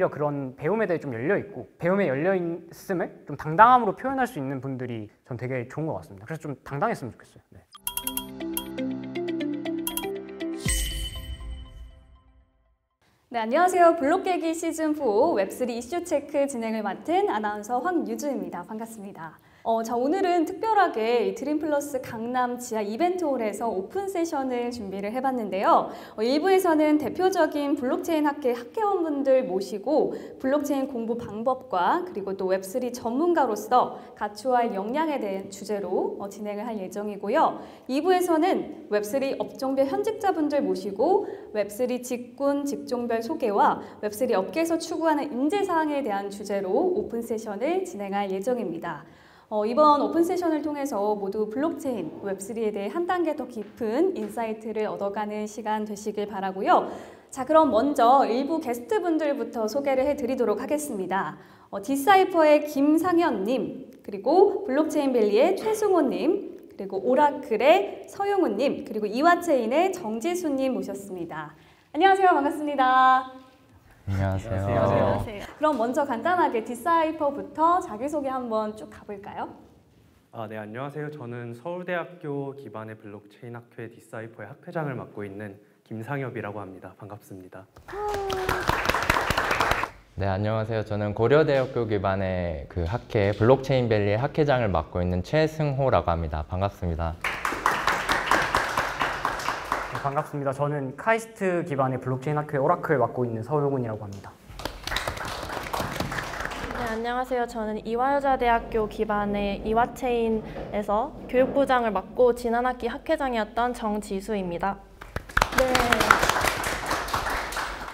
오히려 그런 배움에 대해 좀 열려있고 배움에 열려있음을 좀 당당함으로 표현할 수 있는 분들이 전 되게 좋은 것 같습니다. 그래서 좀 당당했으면 좋겠어요. 네. 네, 안녕하세요. 블록 깨기 시즌4 웹3 이슈 체크 진행을 맡은 아나운서 황유주입니다. 반갑습니다. 자, 오늘은 특별하게 이 드림플러스 강남 지하 이벤트홀에서 오픈 세션을 준비를 해봤는데요. 1부에서는 대표적인 블록체인 학회 학회원분들 모시고 블록체인 공부 방법과 그리고 또 웹3 전문가로서 갖추어야 할 역량에 대한 주제로 진행을 할 예정이고요. 2부에서는 웹3 업종별 현직자분들 모시고 웹3 직군, 직종별 소개와 웹3 업계에서 추구하는 인재사항에 대한 주제로 오픈 세션을 진행할 예정입니다. 이번 오픈 세션을 통해서 모두 블록체인, 웹3에 대해 한 단계 더 깊은 인사이트를 얻어가는 시간 되시길 바라고요. 자, 그럼 먼저 일부 게스트분들부터 소개를 해드리도록 하겠습니다. 디사이퍼의 김상현님, 그리고 블록체인밸리의 최승호님, 그리고 오라클의 서용훈님, 그리고 이와체인의 정지수님 모셨습니다. 안녕하세요. 반갑습니다. 안녕하세요. 안녕하세요. 그럼 먼저 간단하게 디사이퍼부터 자기소개 한번 쭉 가볼까요? 네, 안녕하세요. 저는 서울대학교 기반의 블록체인 학회 디사이퍼의 학회장을 맡고 있는 김상엽이라고 합니다. 반갑습니다. 네, 안녕하세요. 저는 고려대학교 기반의 그 학회 블록체인밸리의 학회장을 맡고 있는 최승호라고 합니다. 반갑습니다. 네, 반갑습니다. 저는 카이스트 기반의 블록체인 학회 오라클 맡고 있는 서용훈이라고 합니다. 네, 안녕하세요. 저는 이화여자대학교 기반의 이화체인에서 교육부장을 맡고 지난 학기 학회장이었던 정지수입니다.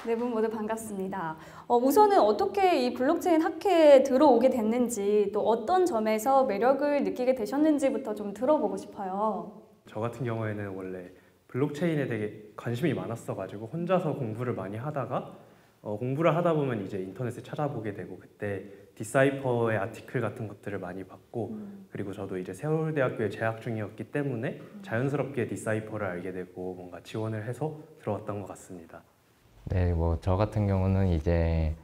네 분 모두 반갑습니다. 우선은 어떻게 이 블록체인 학회에 들어오게 됐는지 또 어떤 점에서 매력을 느끼게 되셨는지부터 좀 들어보고 싶어요. 저 같은 경우에는 원래 블록체인에 되게 관심이 많았어가지고 혼자서 공부를 많이 하다가 공부를 하다 보면 이제 인터넷에 찾아보게 되고 그때 디사이퍼의 아티클 같은 것들을 많이 봤고 그리고 저도 이제 서울대학교에 재학 중이었기 때문에 자연스럽게 디사이퍼를 알게 되고 뭔가 지원을 해서 들어왔던 것 같습니다. 네, 저 같은 경우는 이제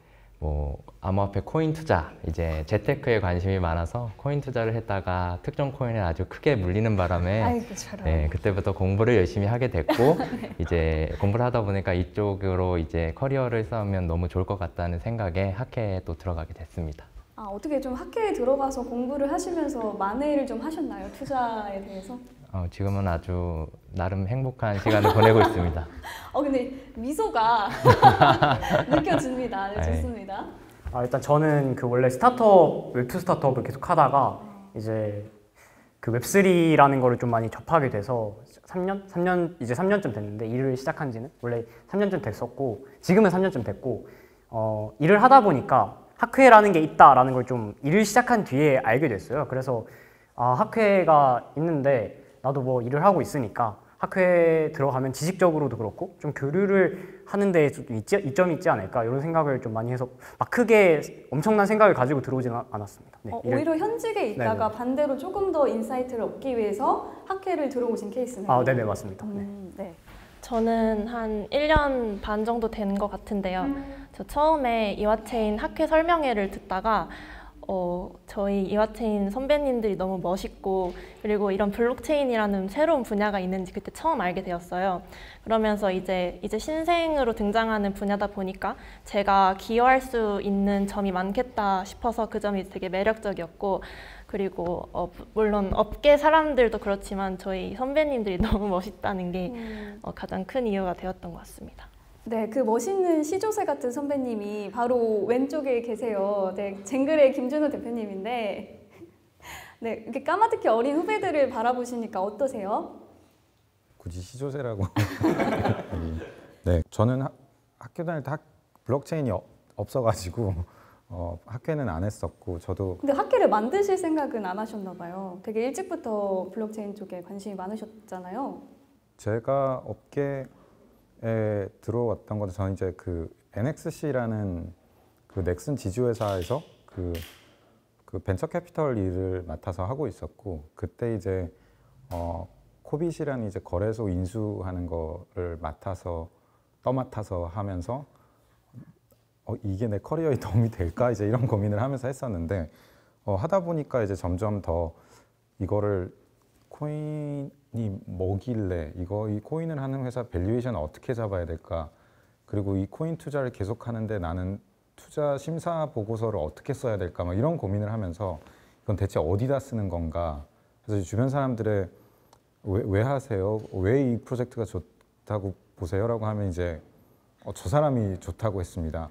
암호화폐 코인 투자, 이제 재테크에 관심이 많아서 코인 투자를 했다가 특정 코인에 아주 크게 물리는 바람에 네, 그때부터 공부를 열심히 하게 됐고 네. 이제 공부를 하다 보니까 이쪽으로 이제 커리어를 쌓으면 너무 좋을 것 같다는 생각에 학회에 또 들어가게 됐습니다. 어떻게 좀 학회에 들어가서 공부를 하시면서 만회를 좀 하셨나요? 투자에 대해서? 지금은 아주 나름 행복한 시간을 보내고 있습니다. 근데 미소가 느껴집니다. 네, 좋습니다. 일단 저는 그 원래 스타트업, 웹2 스타트업을 계속 하다가 이제 그 웹3라는 거를 좀 많이 접하게 돼서 3년, 이제 3년쯤 됐는데 일을 시작한 지는 원래 3년쯤 됐었고 지금은 3년쯤 됐고 일을 하다 보니까 학회라는 게 있다라는 걸 좀 일을 시작한 뒤에 알게 됐어요. 그래서 학회가 있는데 나도 일을 하고 있으니까 학회에 들어가면 지식적으로도 그렇고 좀 교류를 하는 데 이점이 있지 않을까 이런 생각을 좀 많이 해서 막 크게 엄청난 생각을 가지고 들어오지는 않았습니다. 네, 오히려 현직에 있다가 네네. 반대로 조금 더 인사이트를 얻기 위해서 학회를 들어오신 케이스네요. 네네 맞습니다. 네. 저는 한 1년 반 정도 된 것 같은데요. 저 처음에 이화체인 학회 설명회를 듣다가 저희 이화체인 선배님들이 너무 멋있고 그리고 이런 블록체인이라는 새로운 분야가 있는지 그때 처음 알게 되었어요. 그러면서 이제 신생으로 등장하는 분야다 보니까 제가 기여할 수 있는 점이 많겠다 싶어서 그 점이 되게 매력적이었고 그리고 물론 업계 사람들도 그렇지만 저희 선배님들이 너무 멋있다는 게 가장 큰 이유가 되었던 것 같습니다. 네, 그 멋있는 시조새 같은 선배님이 바로 왼쪽에 계세요. 네, 쟁글의 김준호 대표님인데 네, 이렇게 까마득히 어린 후배들을 바라보시니까 어떠세요? 굳이 시조새라고 네, 저는 학교 다닐 때 블록체인이 없어가지고 학회는 안 했었고 저도 근데 학회를 만드실 생각은 안 하셨나 봐요. 되게 일찍부터 블록체인 쪽에 관심이 많으셨잖아요. 제가 업계에 들어왔던 것도 저는 이제 그 NXC라는 그 넥슨 지주회사에서 그 벤처 캐피털 일을 맡아서 하고 있었고 그때 이제 코빗이라는 이제 거래소 인수하는 거를 떠맡아서 하면서 이게 내 커리어에 도움이 될까 이제 이런 고민을 하면서 했었는데 하다 보니까 이제 점점 더 이거를 코인이 뭐길래 이 코인을 하는 회사 밸류에이션 어떻게 잡아야 될까, 그리고 이 코인 투자를 계속하는데 나는 투자 심사 보고서를 어떻게 써야 될까, 막 이런 고민을 하면서 이건 대체 어디다 쓰는 건가. 그래서 주변 사람들의 왜 하세요? 왜 이 프로젝트가 좋다고 보세요? 라고 하면 이제 저 사람이 좋다고 했습니다.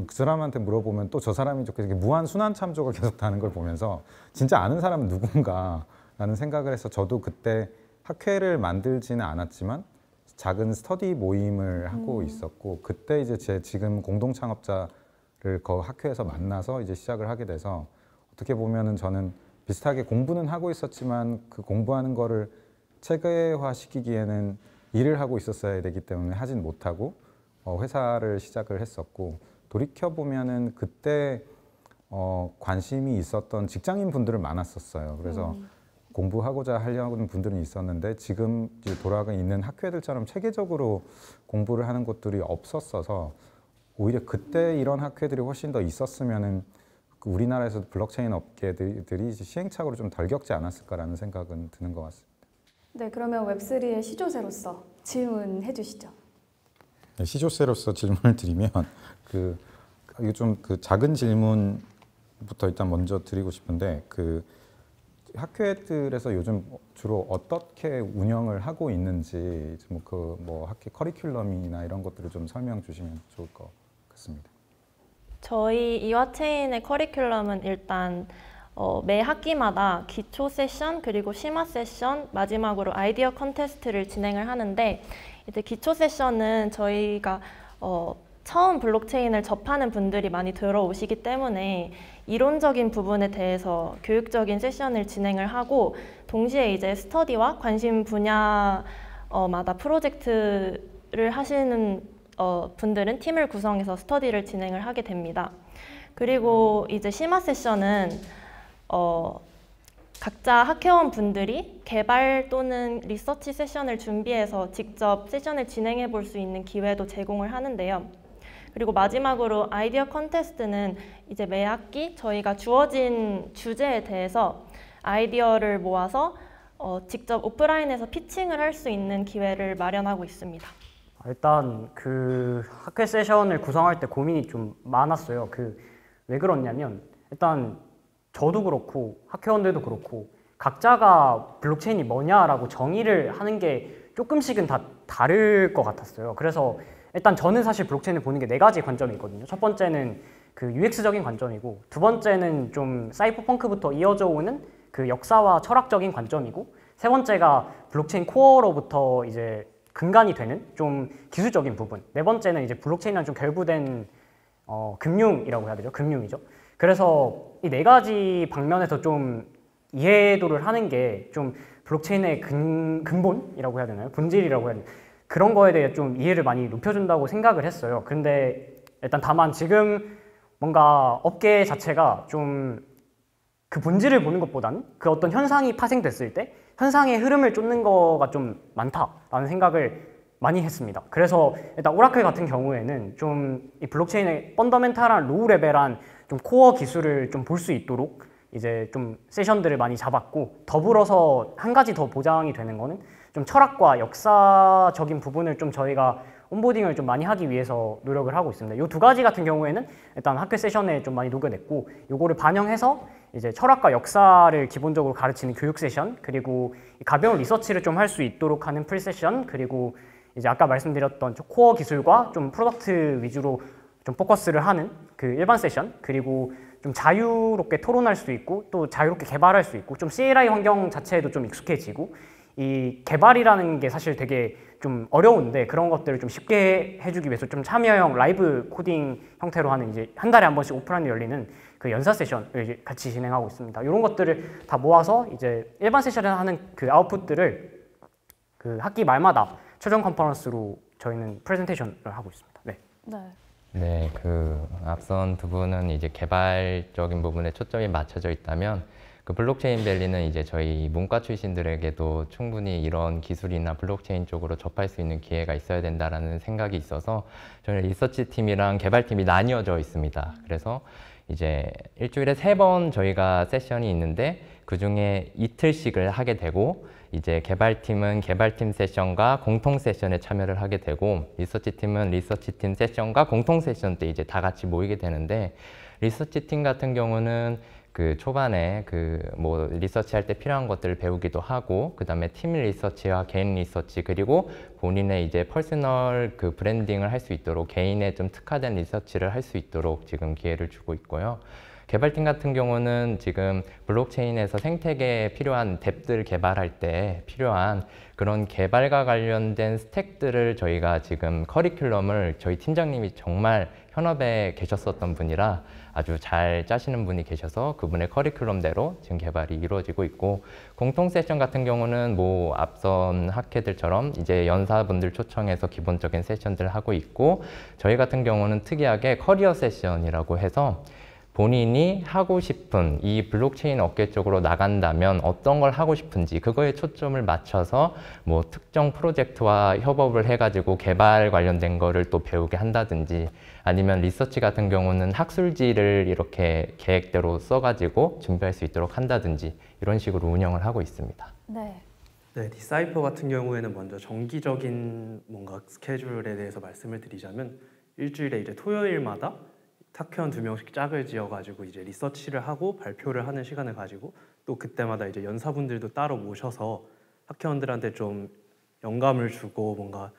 그 사람한테 물어보면 또 저 사람이 좋게, 무한 순환 참조가 계속 다는 걸 보면서 진짜 아는 사람은 누군가 라는 생각을 해서 저도 그때 학회를 만들지는 않았지만 작은 스터디 모임을 하고 있었고, 그때 이제 제 지금 공동 창업자를 그 학회에서 만나서 이제 시작을 하게 돼서, 어떻게 보면은 저는 비슷하게 공부는 하고 있었지만 그 공부하는 거를 체계화 시키기에는 일을 하고 있었어야 되기 때문에 하진 못하고 회사를 시작을 했었고, 돌이켜 보면은 그때 관심이 있었던 직장인 분들은 많았었어요. 그래서 공부하고자 하려는 분들은 있었는데 지금 이제 돌아가 있는 학회들처럼 체계적으로 공부를 하는 곳들이 없었어서, 오히려 그때 이런 학회들이 훨씬 더 있었으면은 우리나라에서 블록체인 업계들이 이제 시행착오를 좀 덜 겪지 않았을까라는 생각은 드는 것 같습니다. 네, 그러면 웹3의 시조새로서 질문해 주시죠. 네, 시조새로서 질문을 드리면 이거 좀 작은 질문부터 일단 먼저 드리고 싶은데, 학회들에서 요즘 주로 어떻게 운영을 하고 있는지 학회 커리큘럼이나 이런 것들을 좀 설명 주시면 좋을 것 같습니다. 저희 이화체인의 커리큘럼은 일단 매 학기마다 기초 세션 그리고 심화 세션, 마지막으로 아이디어 컨테스트를 진행을 하는데, 이제 기초 세션은 저희가 처음 블록체인을 접하는 분들이 많이 들어오시기 때문에 이론적인 부분에 대해서 교육적인 세션을 진행을 하고, 동시에 이제 스터디와 관심 분야마다 프로젝트를 하시는 분들은 팀을 구성해서 스터디를 진행을 하게 됩니다. 그리고 이제 심화 세션은 각자 학회원 분들이 개발 또는 리서치 세션을 준비해서 직접 세션을 진행해 볼 수 있는 기회도 제공을 하는데요. 그리고 마지막으로 아이디어 컨테스트는 이제 매 학기 저희가 주어진 주제에 대해서 아이디어를 모아서 직접 오프라인에서 피칭을 할 수 있는 기회를 마련하고 있습니다. 일단 학회 세션을 구성할 때 고민이 좀 많았어요. 왜 그렇냐면, 일단 저도 그렇고 학회원들도 그렇고 각자가 블록체인이 뭐냐라고 정의를 하는 게 조금씩은 다 다를 것 같았어요. 그래서 일단 저는 사실 블록체인을 보는 게 4가지 관점이 있거든요. 첫 번째는 UX적인 관점이고, 두 번째는 좀 사이버펑크부터 이어져 오는 역사와 철학적인 관점이고, 세 번째가 블록체인 코어로부터 이제 근간이 되는 좀 기술적인 부분, 네 번째는 이제 블록체인이랑 좀 결부된 금융이라고 해야 되죠. 금융이죠. 그래서 이 4가지 방면에서 좀 이해도를 하는 게 좀 블록체인의 근본이라고 해야 되나요? 본질이라고 해야 되나요? 그런 거에 대해 좀 이해를 많이 높여준다고 생각을 했어요. 근데 일단 다만 지금 뭔가 업계 자체가 좀 그 본질을 보는 것보다는 어떤 현상이 파생됐을 때 현상의 흐름을 쫓는 거가 좀 많다라는 생각을 많이 했습니다. 그래서 일단 오라클 같은 경우에는 좀 이 블록체인의 펀더멘탈한 로우 레벨한 좀 코어 기술을 좀 볼 수 있도록 이제 좀 세션들을 많이 잡았고, 더불어서 한 가지 더 보장이 되는 거는 좀 철학과 역사적인 부분을 좀 저희가 온보딩을 좀 많이 하기 위해서 노력을 하고 있습니다. 이 2가지 같은 경우에는 일단 학회 세션에 좀 많이 녹여냈고, 요거를 반영해서 이제 철학과 역사를 기본적으로 가르치는 교육 세션, 그리고 가벼운 리서치를 좀 할 수 있도록 하는 풀 세션, 그리고 이제 아까 말씀드렸던 코어 기술과 좀 프로덕트 위주로 좀 포커스를 하는 일반 세션, 그리고 좀 자유롭게 토론할 수 있고 또 자유롭게 개발할 수 있고, 좀 CLI 환경 자체에도 좀 익숙해지고, 이 개발이라는 게 사실 되게 좀 어려운데 그런 것들을 좀 쉽게 해주기 위해서 좀 참여형 라이브 코딩 형태로 하는 이제 한 달에 한 번씩 오프라인으로 열리는 연사 세션을 이제 같이 진행하고 있습니다. 이런 것들을 다 모아서 이제 일반 세션에 하는 아웃풋들을 학기 말마다 최종 컨퍼런스로 저희는 프레젠테이션을 하고 있습니다. 네. 네, 앞선 두 분은 이제 개발적인 부분에 초점이 맞춰져 있다면, 그 블록체인 밸리는 이제 저희 문과 출신들에게도 충분히 이런 기술이나 블록체인 쪽으로 접할 수 있는 기회가 있어야 된다라는 생각이 있어서 저희 리서치 팀이랑 개발팀이 나뉘어져 있습니다. 그래서 이제 일주일에 3번 저희가 세션이 있는데 그 중에 이틀씩을 하게 되고 이제 개발팀은 개발팀 세션과 공통 세션에 참여를 하게 되고 리서치팀은 리서치팀 세션과 공통 세션 때 이제 다 같이 모이게 되는데 리서치팀 같은 경우는 그 초반에 그 뭐 리서치 할 때 필요한 것들을 배우기도 하고 그 다음에 팀 리서치와 개인 리서치 그리고 본인의 이제 퍼스널 그 브랜딩을 할 수 있도록 개인의 좀 특화된 리서치를 할 수 있도록 지금 기회를 주고 있고요. 개발팀 같은 경우는 지금 블록체인에서 생태계에 필요한 뎁들 개발할 때 필요한 그런 개발과 관련된 스택들을 저희가 지금 커리큘럼을 저희 팀장님이 정말 현업에 계셨었던 분이라 아주 잘 짜시는 분이 계셔서 그분의 커리큘럼대로 지금 개발이 이루어지고 있고 공통 세션 같은 경우는 뭐 앞선 학회들처럼 이제 연사분들 초청해서 기본적인 세션들 하고 있고 저희 같은 경우는 특이하게 커리어 세션이라고 해서 본인이 하고 싶은 이 블록체인 업계 쪽으로 나간다면 어떤 걸 하고 싶은지 그거에 초점을 맞춰서 뭐 특정 프로젝트와 협업을 해가지고 개발 관련된 거를 또 배우게 한다든지 아니면 리서치 같은 경우는 학술지를 이렇게 계획대로 써가지고 준비할 수 있도록 한다든지 이런 식으로 운영을 하고 있습니다. 네. 네, 디사이퍼 같은 경우에는 먼저 정기적인 뭔가 스케줄에 대해서 말씀을 드리자면 일주일에 이제 토요일마다 학회원 2명씩 짝을 지어가지고 이제 리서치를 하고 발표를 하는 시간을 가지고 또 그때마다 이제 연사분들도 따로 모셔서 학회원들한테 좀 영감을 주고 뭔가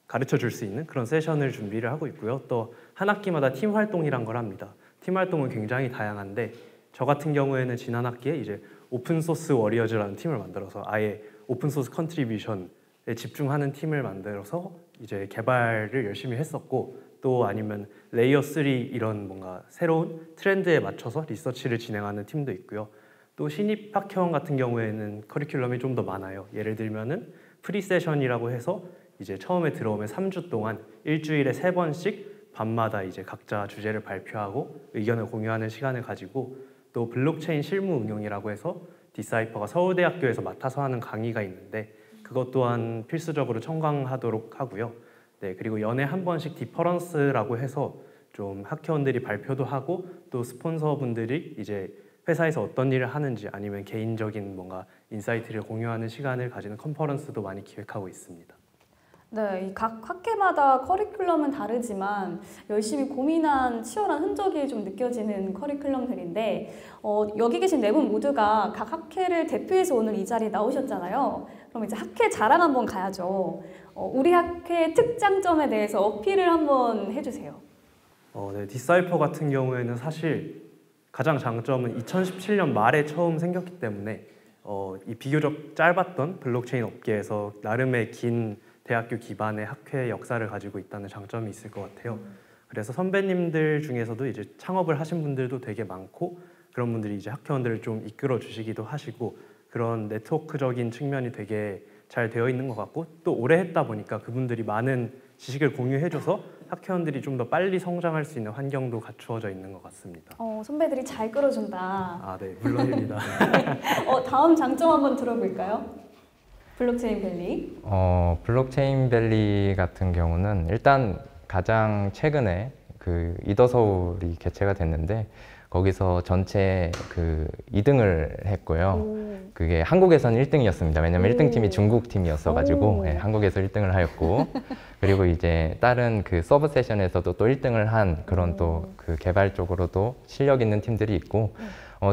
가르쳐 줄 수 있는 그런 세션을 준비를 하고 있고요. 또 한 학기마다 팀 활동이란 걸 합니다. 팀 활동은 굉장히 다양한데 저 같은 경우에는 지난 학기에 이제 오픈소스 워리어즈라는 팀을 만들어서 아예 오픈소스 컨트리뷰션에 집중하는 팀을 만들어서 이제 개발을 열심히 했었고 또 아니면 레이어 3 이런 뭔가 새로운 트렌드에 맞춰서 리서치를 진행하는 팀도 있고요. 또 신입 학회원 같은 경우에는 커리큘럼이 좀 더 많아요. 예를 들면은 프리 세션이라고 해서 이제 처음에 들어오면 3주 동안 일주일에 3번씩 밤마다 이제 각자 주제를 발표하고 의견을 공유하는 시간을 가지고 또 블록체인 실무 응용이라고 해서 디사이퍼가 서울대학교에서 맡아서 하는 강의가 있는데 그것 또한 필수적으로 청강하도록 하고요. 네, 그리고 연에 한 번씩 디퍼런스라고 해서 좀 학회원들이 발표도 하고 또 스폰서분들이 이제 회사에서 어떤 일을 하는지 아니면 개인적인 뭔가 인사이트를 공유하는 시간을 가지는 컨퍼런스도 많이 기획하고 있습니다. 네, 이 각 학회마다 커리큘럼은 다르지만 열심히 고민한 치열한 흔적이 좀 느껴지는 커리큘럼들인데 여기 계신 네 분 모두가 각 학회를 대표해서 오늘 이 자리에 나오셨잖아요. 그럼 이제 학회 자랑 한번 가야죠. 우리 학회의 특장점에 대해서 어필을 한번 해주세요. 네, 디사이퍼 같은 경우에는 사실 가장 장점은 2017년 말에 처음 생겼기 때문에 이 비교적 짧았던 블록체인 업계에서 나름의 긴 대학교 기반의 학회 역사를 가지고 있다는 장점이 있을 것 같아요. 그래서 선배님들 중에서도 이제 창업을 하신 분들도 되게 많고 그런 분들이 이제 학회원들을 좀 이끌어 주시기도 하시고 그런 네트워크적인 측면이 되게 잘 되어 있는 것 같고 또 오래 했다 보니까 그분들이 많은 지식을 공유해줘서 학회원들이 좀 더 빨리 성장할 수 있는 환경도 갖추어져 있는 것 같습니다. 선배들이 잘 끌어준다. 아, 네, 물론입니다. 다음 장점 한번 들어볼까요? 블록체인 밸리. 블록체인 밸리 같은 경우는 일단 가장 최근에 그 이더서울이 개최가 됐는데 거기서 전체 그 2등을 했고요. 그게 한국에서는 1등이었습니다. 왜냐면 1등 팀이 중국 팀이었어가지고 네, 한국에서 1등을 하였고 그리고 이제 다른 그 서브 세션에서도 또 1등을 한 그런 또 그 개발 쪽으로도 실력 있는 팀들이 있고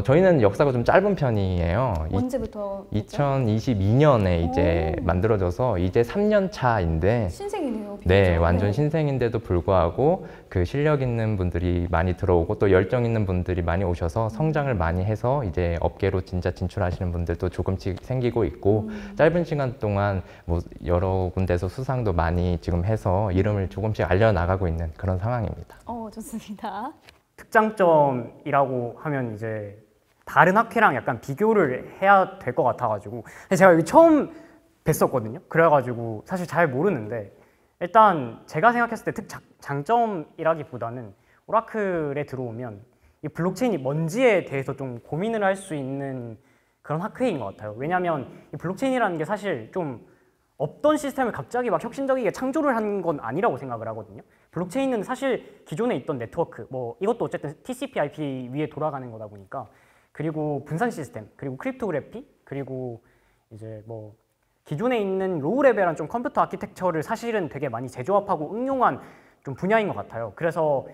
저희는 역사가 좀 짧은 편이에요. 언제부터? 2022년에 이제 만들어져서 이제 3년 차인데 신생이네요. 비교적. 네, 완전 신생인데도 불구하고 그 실력 있는 분들이 많이 들어오고 또 열정 있는 분들이 많이 오셔서 성장을 많이 해서 이제 업계로 진짜 진출하시는 분들도 조금씩 생기고 있고 짧은 시간 동안 뭐 여러 군데서 수상도 많이 지금 해서 이름을 조금씩 알려나가고 있는 그런 상황입니다. 좋습니다. 특장점이라고 하면 이제 다른 학회랑 약간 비교를 해야 될 것 같아가지고 제가 여기 처음 뵀었거든요. 그래가지고 사실 잘 모르는데 일단 제가 생각했을 때 특장점이라기보다는 오라클에 들어오면 이 블록체인이 뭔지에 대해서 좀 고민을 할 수 있는 그런 학회인 것 같아요. 왜냐하면 이 블록체인이라는 게 사실 좀 없던 시스템을 갑자기 막 혁신적이게 창조를 한 건 아니라고 생각을 하거든요. 블록체인은 사실 기존에 있던 네트워크, 뭐 이것도 어쨌든 TCP/IP 위에 돌아가는 거다 보니까, 그리고 분산 시스템, 그리고 크립토그래피, 그리고 이제 뭐 기존에 있는 로우 레벨한 좀 컴퓨터 아키텍처를 사실은 되게 많이 재조합하고 응용한 좀 분야인 것 같아요. 그래서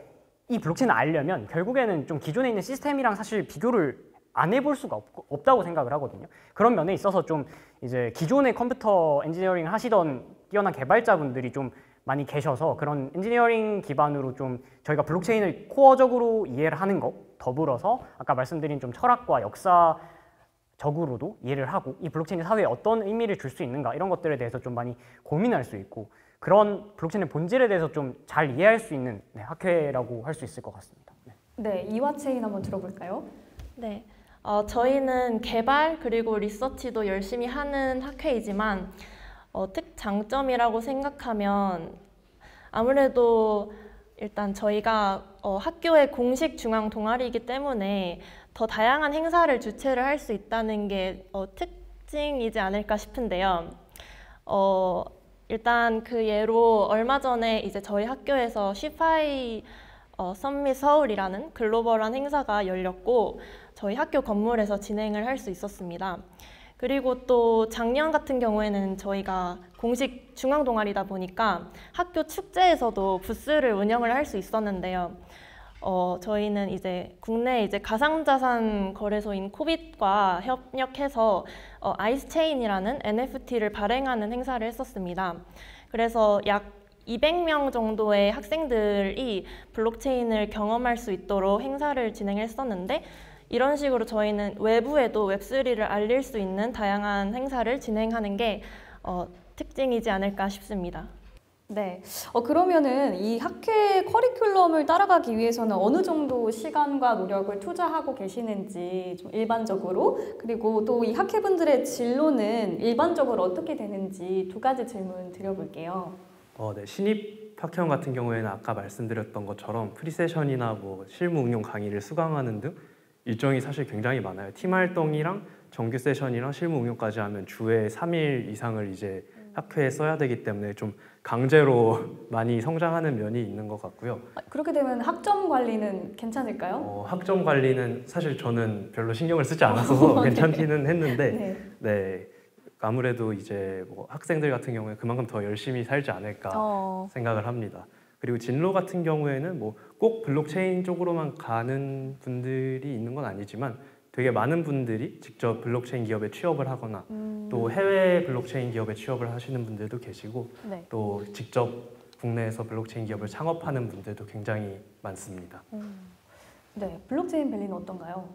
이 블록체인을 알려면 결국에는 좀 기존에 있는 시스템이랑 사실 비교를 안 해볼 수가 없다고 생각을 하거든요. 그런 면에 있어서 좀 이제 기존에 컴퓨터 엔지니어링 하시던 뛰어난 개발자분들이 좀 많이 계셔서 그런 엔지니어링 기반으로 좀 저희가 블록체인을 코어적으로 이해를 하는 것, 더불어서 아까 말씀드린 좀 철학과 역사적으로도 이해를 하고 이 블록체인이 사회에 어떤 의미를 줄 수 있는가 이런 것들에 대해서 좀 많이 고민할 수 있고, 그런 블록체인의 본질에 대해서 좀 잘 이해할 수 있는 학회라고 할 수 있을 것 같습니다. 네, 이화체인 한번 들어볼까요? 네, 저희는 개발 그리고 리서치도 열심히 하는 학회이지만 특장점이라고 생각하면 아무래도 일단 저희가 학교의 공식 중앙 동아리이기 때문에 더 다양한 행사를 주최를 할 수 있다는 게 특징이지 않을까 싶은데요. 일단 그 예로 얼마 전에 이제 저희 학교에서 쉬파이 썸밋 서울이라는 글로벌한 행사가 열렸고 저희 학교 건물에서 진행을 할 수 있었습니다. 그리고 또 작년 같은 경우에는 저희가 공식 중앙 동아리다 보니까 학교 축제에서도 부스를 운영을 할 수 있었는데요. 저희는 이제 국내 이제 가상자산 거래소인 코빗과 협력해서 아이스체인이라는 NFT를 발행하는 행사를 했었습니다. 그래서 약 200명 정도의 학생들이 블록체인을 경험할 수 있도록 행사를 진행했었는데, 이런 식으로 저희는 외부에도 웹3를 알릴 수 있는 다양한 행사를 진행하는 게 특징이지 않을까 싶습니다. 네, 그러면은 이 학회 커리큘럼을 따라가기 위해서는 어느 정도 시간과 노력을 투자하고 계시는지 좀 일반적으로, 그리고 또 이 학회분들의 진로는 일반적으로 어떻게 되는지 두 가지 질문 드려볼게요. 네, 신입 학회원 같은 경우에는 아까 말씀드렸던 것처럼 프리세션이나 뭐 실무 응용 강의를 수강하는 등 일정이 사실 굉장히 많아요. 팀 활동이랑 정규 세션이랑 실무 응용까지 하면 주에 3일 이상을 이제 학회에 써야 되기 때문에 좀 강제로 많이 성장하는 면이 있는 것 같고요. 그렇게 되면 학점 관리는 괜찮을까요? 학점 관리는 사실 저는 별로 신경을 쓰지 않아서 네. 괜찮기는 했는데, 네. 네, 아무래도 이제 뭐 학생들 같은 경우에 그만큼 더 열심히 살지 않을까 생각을 합니다. 그리고 진로 같은 경우에는 뭐 꼭 블록체인 쪽으로만 가는 분들이 있는 건 아니지만 되게 많은 분들이 직접 블록체인 기업에 취업을 하거나 또 해외 블록체인 기업에 취업을 하시는 분들도 계시고, 네. 또 직접 국내에서 블록체인 기업을 창업하는 분들도 굉장히 많습니다. 네, 블록체인 밸리는 어떤가요?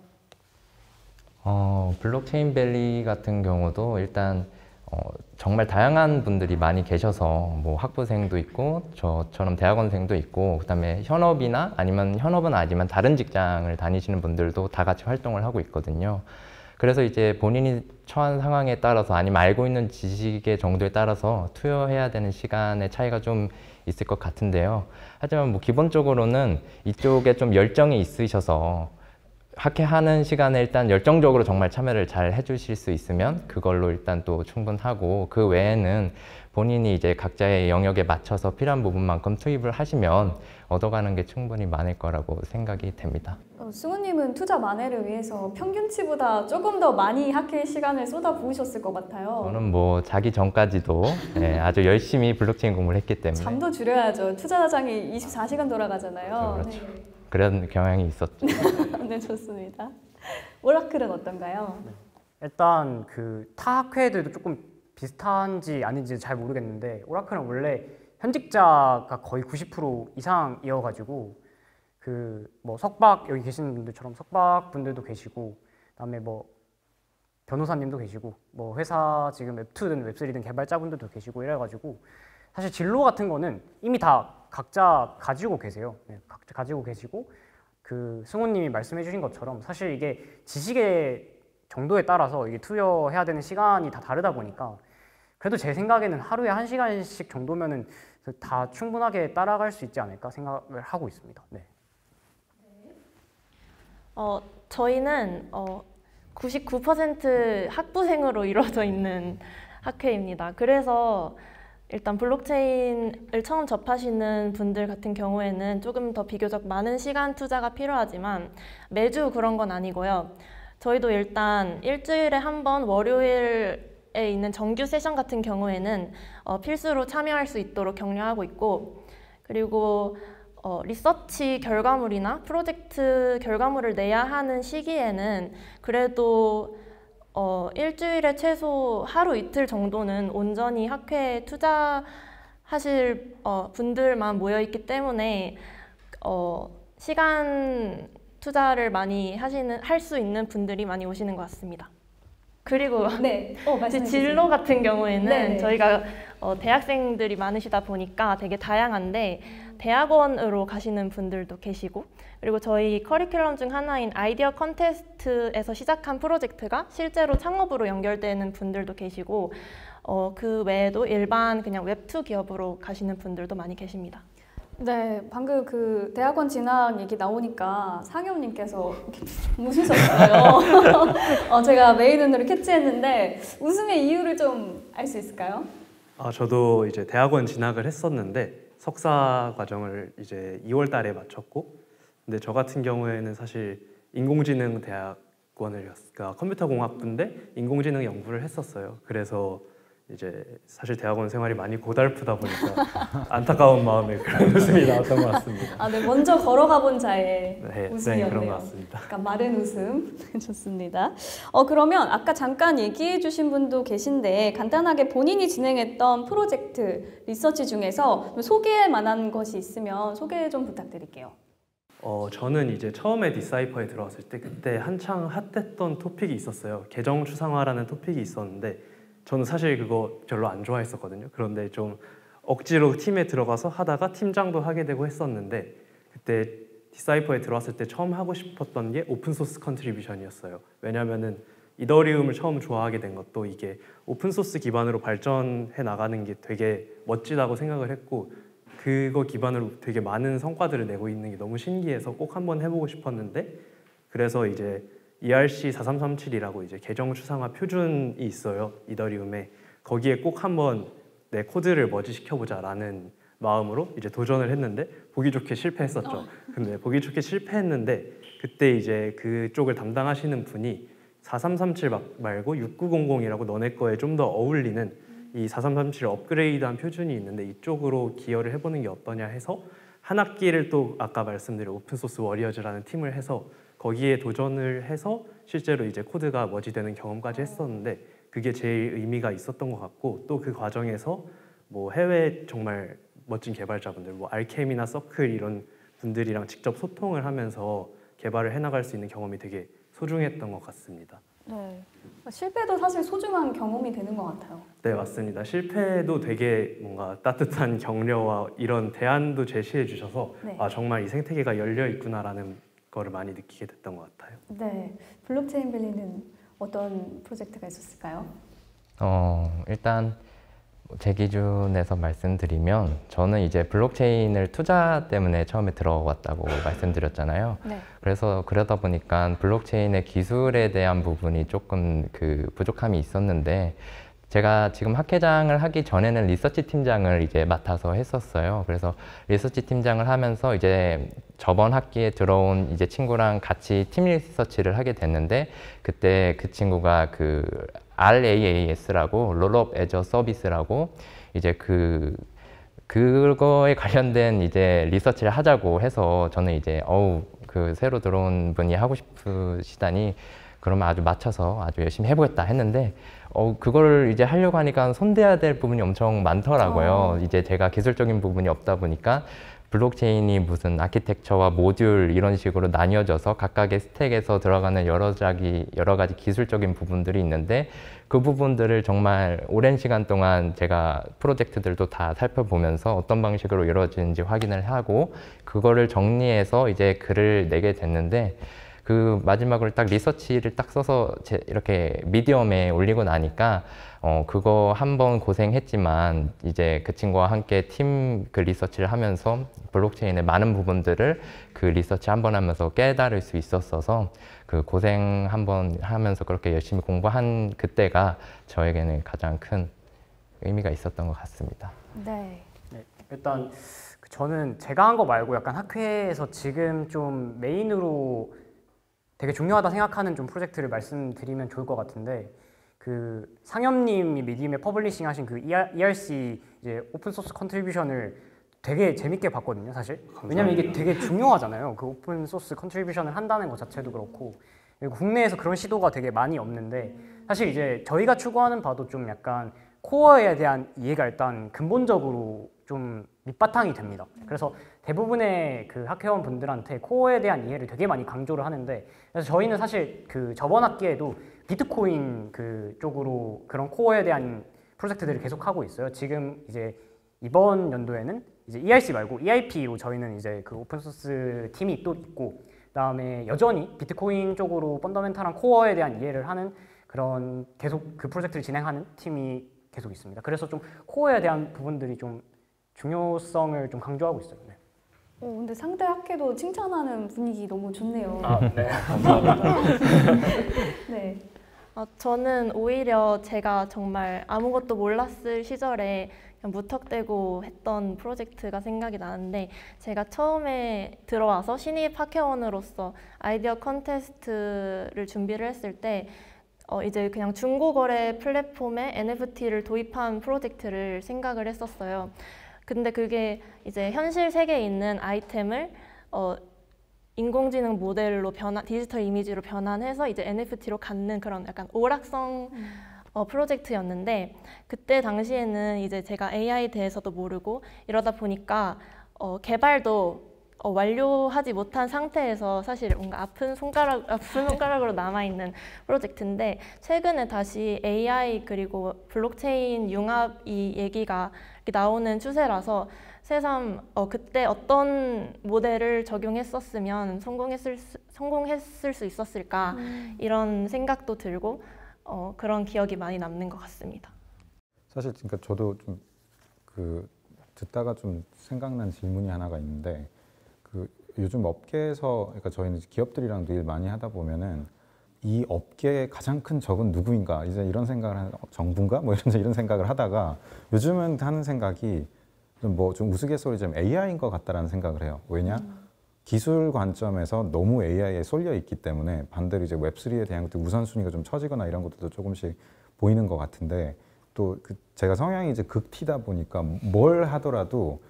블록체인 밸리 같은 경우도 일단 정말 다양한 분들이 많이 계셔서 뭐 학부생도 있고 저처럼 대학원생도 있고, 그다음에 현업이나 아니면 현업은 아니지만 다른 직장을 다니시는 분들도 다 같이 활동을 하고 있거든요. 그래서 이제 본인이 처한 상황에 따라서 아니면 알고 있는 지식의 정도에 따라서 투여해야 되는 시간의 차이가 좀 있을 것 같은데요. 하지만 뭐 기본적으로는 이쪽에 좀 열정이 있으셔서 학회하는 시간에 일단 열정적으로 정말 참여를 잘 해주실 수 있으면 그걸로 일단 또 충분하고, 그 외에는 본인이 이제 각자의 영역에 맞춰서 필요한 부분만큼 투입을 하시면 얻어가는 게 충분히 많을 거라고 생각이 됩니다. 승우님은 투자 만회를 위해서 평균치보다 조금 더 많이 학회 시간을 쏟아부으셨을 것 같아요. 저는 뭐 자기 전까지도 아주 열심히 블록체인 공부를 했기 때문에. 잠도 줄여야죠. 투자장이 24시간 돌아가잖아요. 그렇죠. 그런 경향이 있었죠. 네, 좋습니다. 오라클은 어떤가요? 일단 그 타 학회들도 조금 비슷한지 아닌지 잘 모르겠는데, 오라클은 원래 현직자가 거의 90% 이상이어가지고 그 뭐 석박 여기 계시는 분들처럼 석박 분들도 계시고, 그다음에 뭐 변호사님도 계시고, 뭐 회사 지금 웹2든 웹3든 개발자분들도 계시고 이래가지고 사실 진로 같은 거는 이미 다 각자 가지고 계세요. 네, 각자 가지고 계시고, 그 승호님이 말씀해주신 것처럼 사실 이게 지식의 정도에 따라서 이게 투여해야 되는 시간이 다 다르다 보니까 그래도 제 생각에는 하루에 1시간씩 정도면은 다 충분하게 따라갈 수 있지 않을까 생각을 하고 있습니다. 네. 저희는 99% 학부생으로 이루어져 있는 학회입니다. 그래서 일단 블록체인을 처음 접하시는 분들 같은 경우에는 조금 더 비교적 많은 시간 투자가 필요하지만 매주 그런 건 아니고요. 저희도 일단 일주일에 한 번 월요일에 있는 정규 세션 같은 경우에는 필수로 참여할 수 있도록 격려하고 있고, 그리고 리서치 결과물이나 프로젝트 결과물을 내야 하는 시기에는 그래도 일주일에 최소 하루 이틀 정도는 온전히 학회에 투자하실 분들만 모여 있기 때문에 시간 투자를 많이 할 수 있는 분들이 많이 오시는 것 같습니다. 그리고 네, 이제 진로 같은 경우에는 네네. 저희가 대학생들이 많으시다 보니까 되게 다양한데 대학원으로 가시는 분들도 계시고, 그리고 저희 커리큘럼 중 하나인 아이디어 컨테스트에서 시작한 프로젝트가 실제로 창업으로 연결되는 분들도 계시고, 그 외에도 일반 그냥 웹2 기업으로 가시는 분들도 많이 계십니다. 네, 방금 그 대학원 진학 얘기 나오니까 상엽님께서 이렇게 웃으셨어요. 제가 메인 눈으로 캐치했는데 웃음의 이유를 좀 알 수 있을까요? 저도 이제 대학원 진학을 했었는데 석사 과정을 이제 2월 달에 마쳤고, 근데 저 같은 경우에는 사실 인공지능 대학원을 그러니까 컴퓨터공학부인데 인공지능 연구를 했었어요. 그래서 이제 사실 대학원 생활이 많이 고달프다 보니까 안타까운 마음에 그런 웃음이 나왔던 것 같습니다. 네, 먼저 걸어가 본 자의 네, 웃음이었네요. 그런 것 같습니다. 약간 마른 웃음. 좋습니다. 그러면 아까 잠깐 얘기해 주신 분도 계신데 간단하게 본인이 진행했던 프로젝트, 리서치 중에서 소개할 만한 것이 있으면 소개 좀 부탁드릴게요. 저는 이제 처음에 디사이퍼에 들어왔을 때 그때 한창 핫했던 토픽이 있었어요. 계정 추상화라는 토픽이 있었는데 저는 사실 그거 별로 안 좋아했었거든요. 그런데 좀 억지로 팀에 들어가서 하다가 팀장도 하게 되고 했었는데, 그때 디사이퍼에 들어왔을 때 처음 하고 싶었던 게 오픈소스 컨트리뷰션이었어요. 왜냐면은 이더리움을 처음 좋아하게 된 것도 이게 오픈소스 기반으로 발전해 나가는 게 되게 멋지다고 생각을 했고, 그거 기반으로 되게 많은 성과들을 내고 있는 게 너무 신기해서 꼭 한번 해보고 싶었는데, 그래서 이제 ERC4337이라고 이제 계정 추상화 표준이 있어요, 이더리움에. 거기에 꼭 한번 내 코드를 머지시켜보자라는 마음으로 이제 도전을 했는데 보기 좋게 실패했었죠. 근데 보기 좋게 실패했는데 그때 이제 그쪽을 담당하시는 분이 4337 말고 6900이라고 너네 거에 좀 더 어울리는 이 4337을 업그레이드한 표준이 있는데 이쪽으로 기여를 해보는 게 어떠냐 해서 한 학기를 또 아까 말씀드린 오픈소스 워리어즈라는 팀을 해서 거기에 도전을 해서 실제로 이제 코드가 머지되는 경험까지 했었는데, 그게 제일 의미가 있었던 것 같고, 또 그 과정에서 뭐 해외 정말 멋진 개발자분들, 뭐 알케미나 서클 이런 분들이랑 직접 소통을 하면서 개발을 해나갈 수 있는 경험이 되게 소중했던 것 같습니다. 네, 실패도 사실 소중한 경험이 되는 것 같아요. 네, 맞습니다. 실패도 되게 뭔가 따뜻한 격려와 이런 대안도 제시해 주셔서 네. 정말 이 생태계가 열려 있구나라는 거를 많이 느끼게 됐던 것 같아요. 네, 블록체인 밸리는 어떤 프로젝트가 있었을까요? 일단 제 기준에서 말씀드리면 저는 이제 블록체인을 투자 때문에 처음에 들어왔다고 말씀드렸잖아요. 네. 그래서 그러다 보니까 블록체인의 기술에 대한 부분이 조금 부족함이 있었는데, 제가 지금 학회장을 하기 전에는 리서치 팀장을 이제 맡아서 했었어요. 그래서 리서치 팀장을 하면서 이제 저번 학기에 들어온 이제 친구랑 같이 팀 리서치를 하게 됐는데, 그때 그 친구가 그 RAAS라고 롤업 애저 서비스라고 이제 그거에 관련된 이제 리서치를 하자고 해서 저는 이제 그 새로 들어온 분이 하고 싶으시다니 그러면 아주 맞춰서 아주 열심히 해보겠다 했는데, 그걸 이제 하려고 하니까 손대야 될 부분이 엄청 많더라고요. 이제 제가 기술적인 부분이 없다 보니까 블록체인이 무슨 아키텍처와 모듈 이런 식으로 나뉘어져서 각각의 스택에서 들어가는 여러 가지 기술적인 부분들이 있는데, 그 부분들을 정말 오랜 시간 동안 제가 프로젝트들도 다 살펴보면서 어떤 방식으로 이루어지는지 확인을 하고 그거를 정리해서 이제 글을 내게 됐는데, 그 마지막으로 딱 리서치를 딱 써서 이렇게 미디엄에 올리고 나니까 그거 한번 고생했지만 이제 그 친구와 함께 팀 그 리서치를 하면서 블록체인의 많은 부분들을 그 리서치 한번 하면서 깨달을 수 있었어서 그 고생 한번 하면서 그렇게 열심히 공부한 그때가 저에게는 가장 큰 의미가 있었던 것 같습니다. 네. 네, 일단 저는 제가 한 거 말고 약간 학회에서 지금 좀 메인으로 되게 중요하다 생각하는 좀 프로젝트를 말씀드리면 좋을 것 같은데, 그 상엽님이 미디움에 퍼블리싱 하신 그 ERC 이제 오픈 소스 컨트리뷰션을 되게 재밌게 봤거든요, 사실. 왜냐면 이게 되게 중요하잖아요. 그 오픈 소스 컨트리뷰션을 한다는 것 자체도 그렇고. 그리고 국내에서 그런 시도가 되게 많이 없는데, 사실 이제 저희가 추구하는 바도 좀 약간 코어에 대한 이해가 일단 근본적으로 좀 밑바탕이 됩니다. 그래서 대부분의 그 학회원 분들한테 코어에 대한 이해를 되게 많이 강조를 하는데, 그래서 저희는 사실 그 저번 학기에도 비트코인 그 쪽으로 그런 코어에 대한 프로젝트들을 계속 하고 있어요. 지금 이제 이번 연도에는 이제 ERC 말고 EIP로 저희는 이제 그 오픈소스 팀이 또 있고, 그다음에 여전히 비트코인 쪽으로 펀더멘탈한 코어에 대한 이해를 하는 그런 계속 그 프로젝트를 진행하는 팀이 계속 있습니다. 그래서 좀 코어에 대한 부분들이 좀 중요성을 좀 강조하고 있어요. 네. 근데 상대 학회도 칭찬하는 분위기 너무 좋네요. 네, 감사합니다. 네. 저는 오히려 제가 정말 아무것도 몰랐을 시절에 그냥 무턱대고 했던 프로젝트가 생각이 나는데, 제가 처음에 들어와서 신입 학회원으로서 아이디어 컨테스트를 준비를 했을 때 이제 그냥 중고거래 플랫폼에 NFT를 도입한 프로젝트를 생각을 했었어요. 근데 그게 이제 현실 세계에 있는 아이템을 인공지능 모델로 디지털 이미지로 변환해서 이제 NFT로 갖는 그런 약간 오락성 프로젝트였는데, 그때 당시에는 이제 제가 AI 대해서도 모르고 이러다 보니까 개발도 완료하지 못한 상태에서 사실 뭔가 아픈 손가락으로 남아있는 프로젝트인데, 최근에 다시 AI 그리고 블록체인 융합 이 얘기가 나오는 추세라서 새삼 그때 어떤 모델을 적용했었으면 성공했을 수 있었을까 이런 생각도 들고 그런 기억이 많이 남는 것 같습니다. 사실 그러니까 저도 좀 듣다가 좀 생각난 질문이 하나가 있는데, 그 요즘 업계에서, 그러니까 저희는 기업들이랑도 일 많이 하다 보면은 이 업계의 가장 큰 적은 누구인가, 이제 이런 생각을 하는, 정부인가 뭐 이런 생각을 하다가 요즘은 하는 생각이 좀 우스갯소리처럼 AI인 것 같다라는 생각을 해요. 왜냐? 기술 관점에서 너무 AI에 쏠려 있기 때문에 반대로 이제 웹3에 대한 것도 우선순위가 좀 처지거나 이런 것들도 조금씩 보이는 것 같은데, 또 제가 성향이 이제 극티다 보니까 뭘 하더라도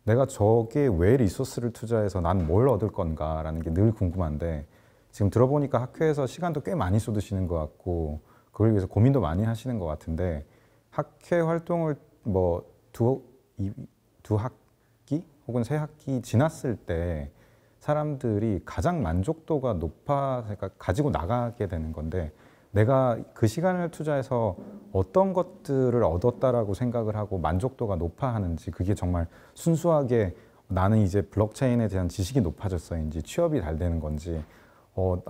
내가 저게 왜 리소스를 투자해서 난 뭘 얻을 건가라는 게 늘 궁금한데, 지금 들어보니까 학회에서 시간도 꽤 많이 쏟으시는 것 같고 그걸 위해서 고민도 많이 하시는 것 같은데, 학회 활동을 뭐 두 학기 혹은 세 학기 지났을 때 사람들이 가장 만족도가 그러니까 가지고 나가게 되는 건데, 내가 그 시간을 투자해서 어떤 것들을 얻었다라고 생각을 하고 만족도가 높아하는지, 그게 정말 순수하게 나는 이제 블록체인에 대한 지식이 높아졌어인지, 취업이 잘 되는 건지,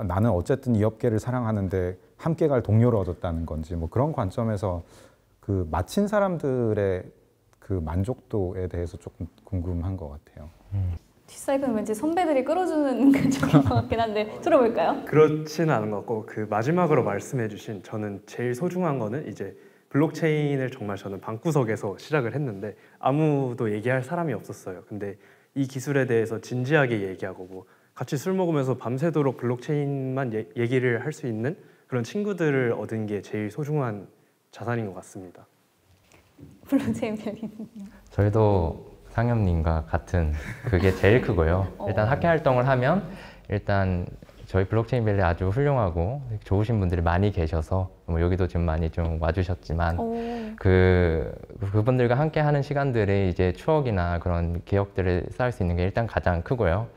나는 어쨌든 이 업계를 사랑하는데 함께 갈 동료를 얻었다는 건지, 뭐 그런 관점에서 그 마친 사람들의 그 만족도에 대해서 조금 궁금한 것 같아요. 뒷사이프는 왠지 선배들이 끌어주는 그쪽인 것 같긴 한데 들어볼까요? 그렇지는 않은 것 같고, 그 마지막으로 말씀해주신, 저는 제일 소중한 거는 이제 블록체인을 정말 저는 방구석에서 시작을 했는데 아무도 얘기할 사람이 없었어요. 근데 이 기술에 대해서 진지하게 얘기하고 뭐 같이 술 먹으면서 밤새도록 블록체인만 얘기를 할 수 있는 그런 친구들을 얻은 게 제일 소중한 자산인 것 같습니다. 블록체인 별이는요? 저희도 상엽님과 같은 그게 제일 크고요. 일단 학회 활동을 하면 일단 저희 블록체인 밸리 아주 훌륭하고 좋으신 분들이 많이 계셔서, 뭐 여기도 지금 많이 좀 와주셨지만 그분들과 함께 하는 시간들의 이제 추억이나 그런 기억들을 쌓을 수 있는 게 일단 가장 크고요.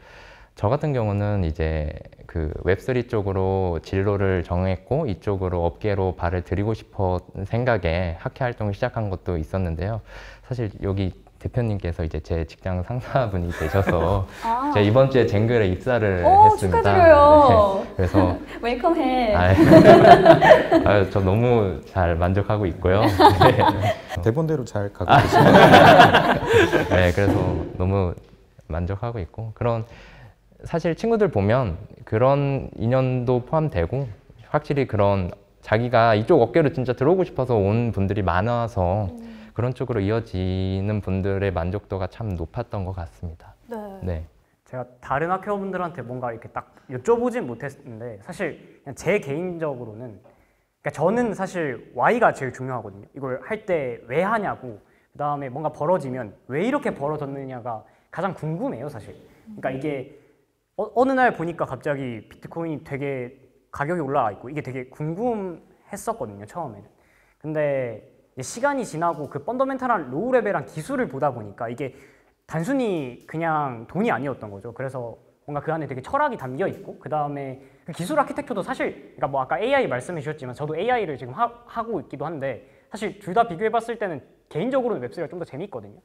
저 같은 경우는 이제 그 웹3 쪽으로 진로를 정했고 이쪽으로 업계로 발을 들이고 싶어 생각에 학회 활동을 시작한 것도 있었는데요. 사실 여기 대표님께서 이제 제 직장 상사분이 되셔서 아. 제가 이번 주에 젠글에 입사를 오, 했습니다. 축하드려요. 네, 그래서 웰컴해. 저 너무 잘 만족하고 있고요. 대본대로 잘 가고 계시네요. 네, 그래서 너무 만족하고 있고 그런 사실 친구들 보면 그런 인연도 포함되고 확실히 그런 자기가 이쪽 업계로 진짜 들어오고 싶어서 온 분들이 많아서 그런 쪽으로 이어지는 분들의 만족도가 참 높았던 것 같습니다. 네. 네. 제가 다른 학회원분들한테 뭔가 이렇게 딱 여쭤보진 못했는데 사실 그냥 제 개인적으로는 그러니까 저는 사실 Y가 제일 중요하거든요. 이걸 할 때 왜 하냐고 그다음에 뭔가 벌어지면 왜 이렇게 벌어졌느냐가 가장 궁금해요, 사실. 그러니까 이게 어느 날 보니까 갑자기 비트코인이 되게 가격이 올라가 있고 이게 되게 궁금했었거든요, 처음에는. 근데 이제 시간이 지나고 그 펀더멘탈한 로우 레벨한 기술을 보다 보니까 이게 단순히 그냥 돈이 아니었던 거죠. 그래서 뭔가 그 안에 되게 철학이 담겨 있고 그 다음에 그 기술 아키텍처도 사실 그러니까 뭐 아까 AI 말씀해 주셨지만 저도 AI를 지금 하고 있기도 한데 사실 둘 다 비교해 봤을 때는 개인적으로는 웹3가 좀 더 재밌거든요.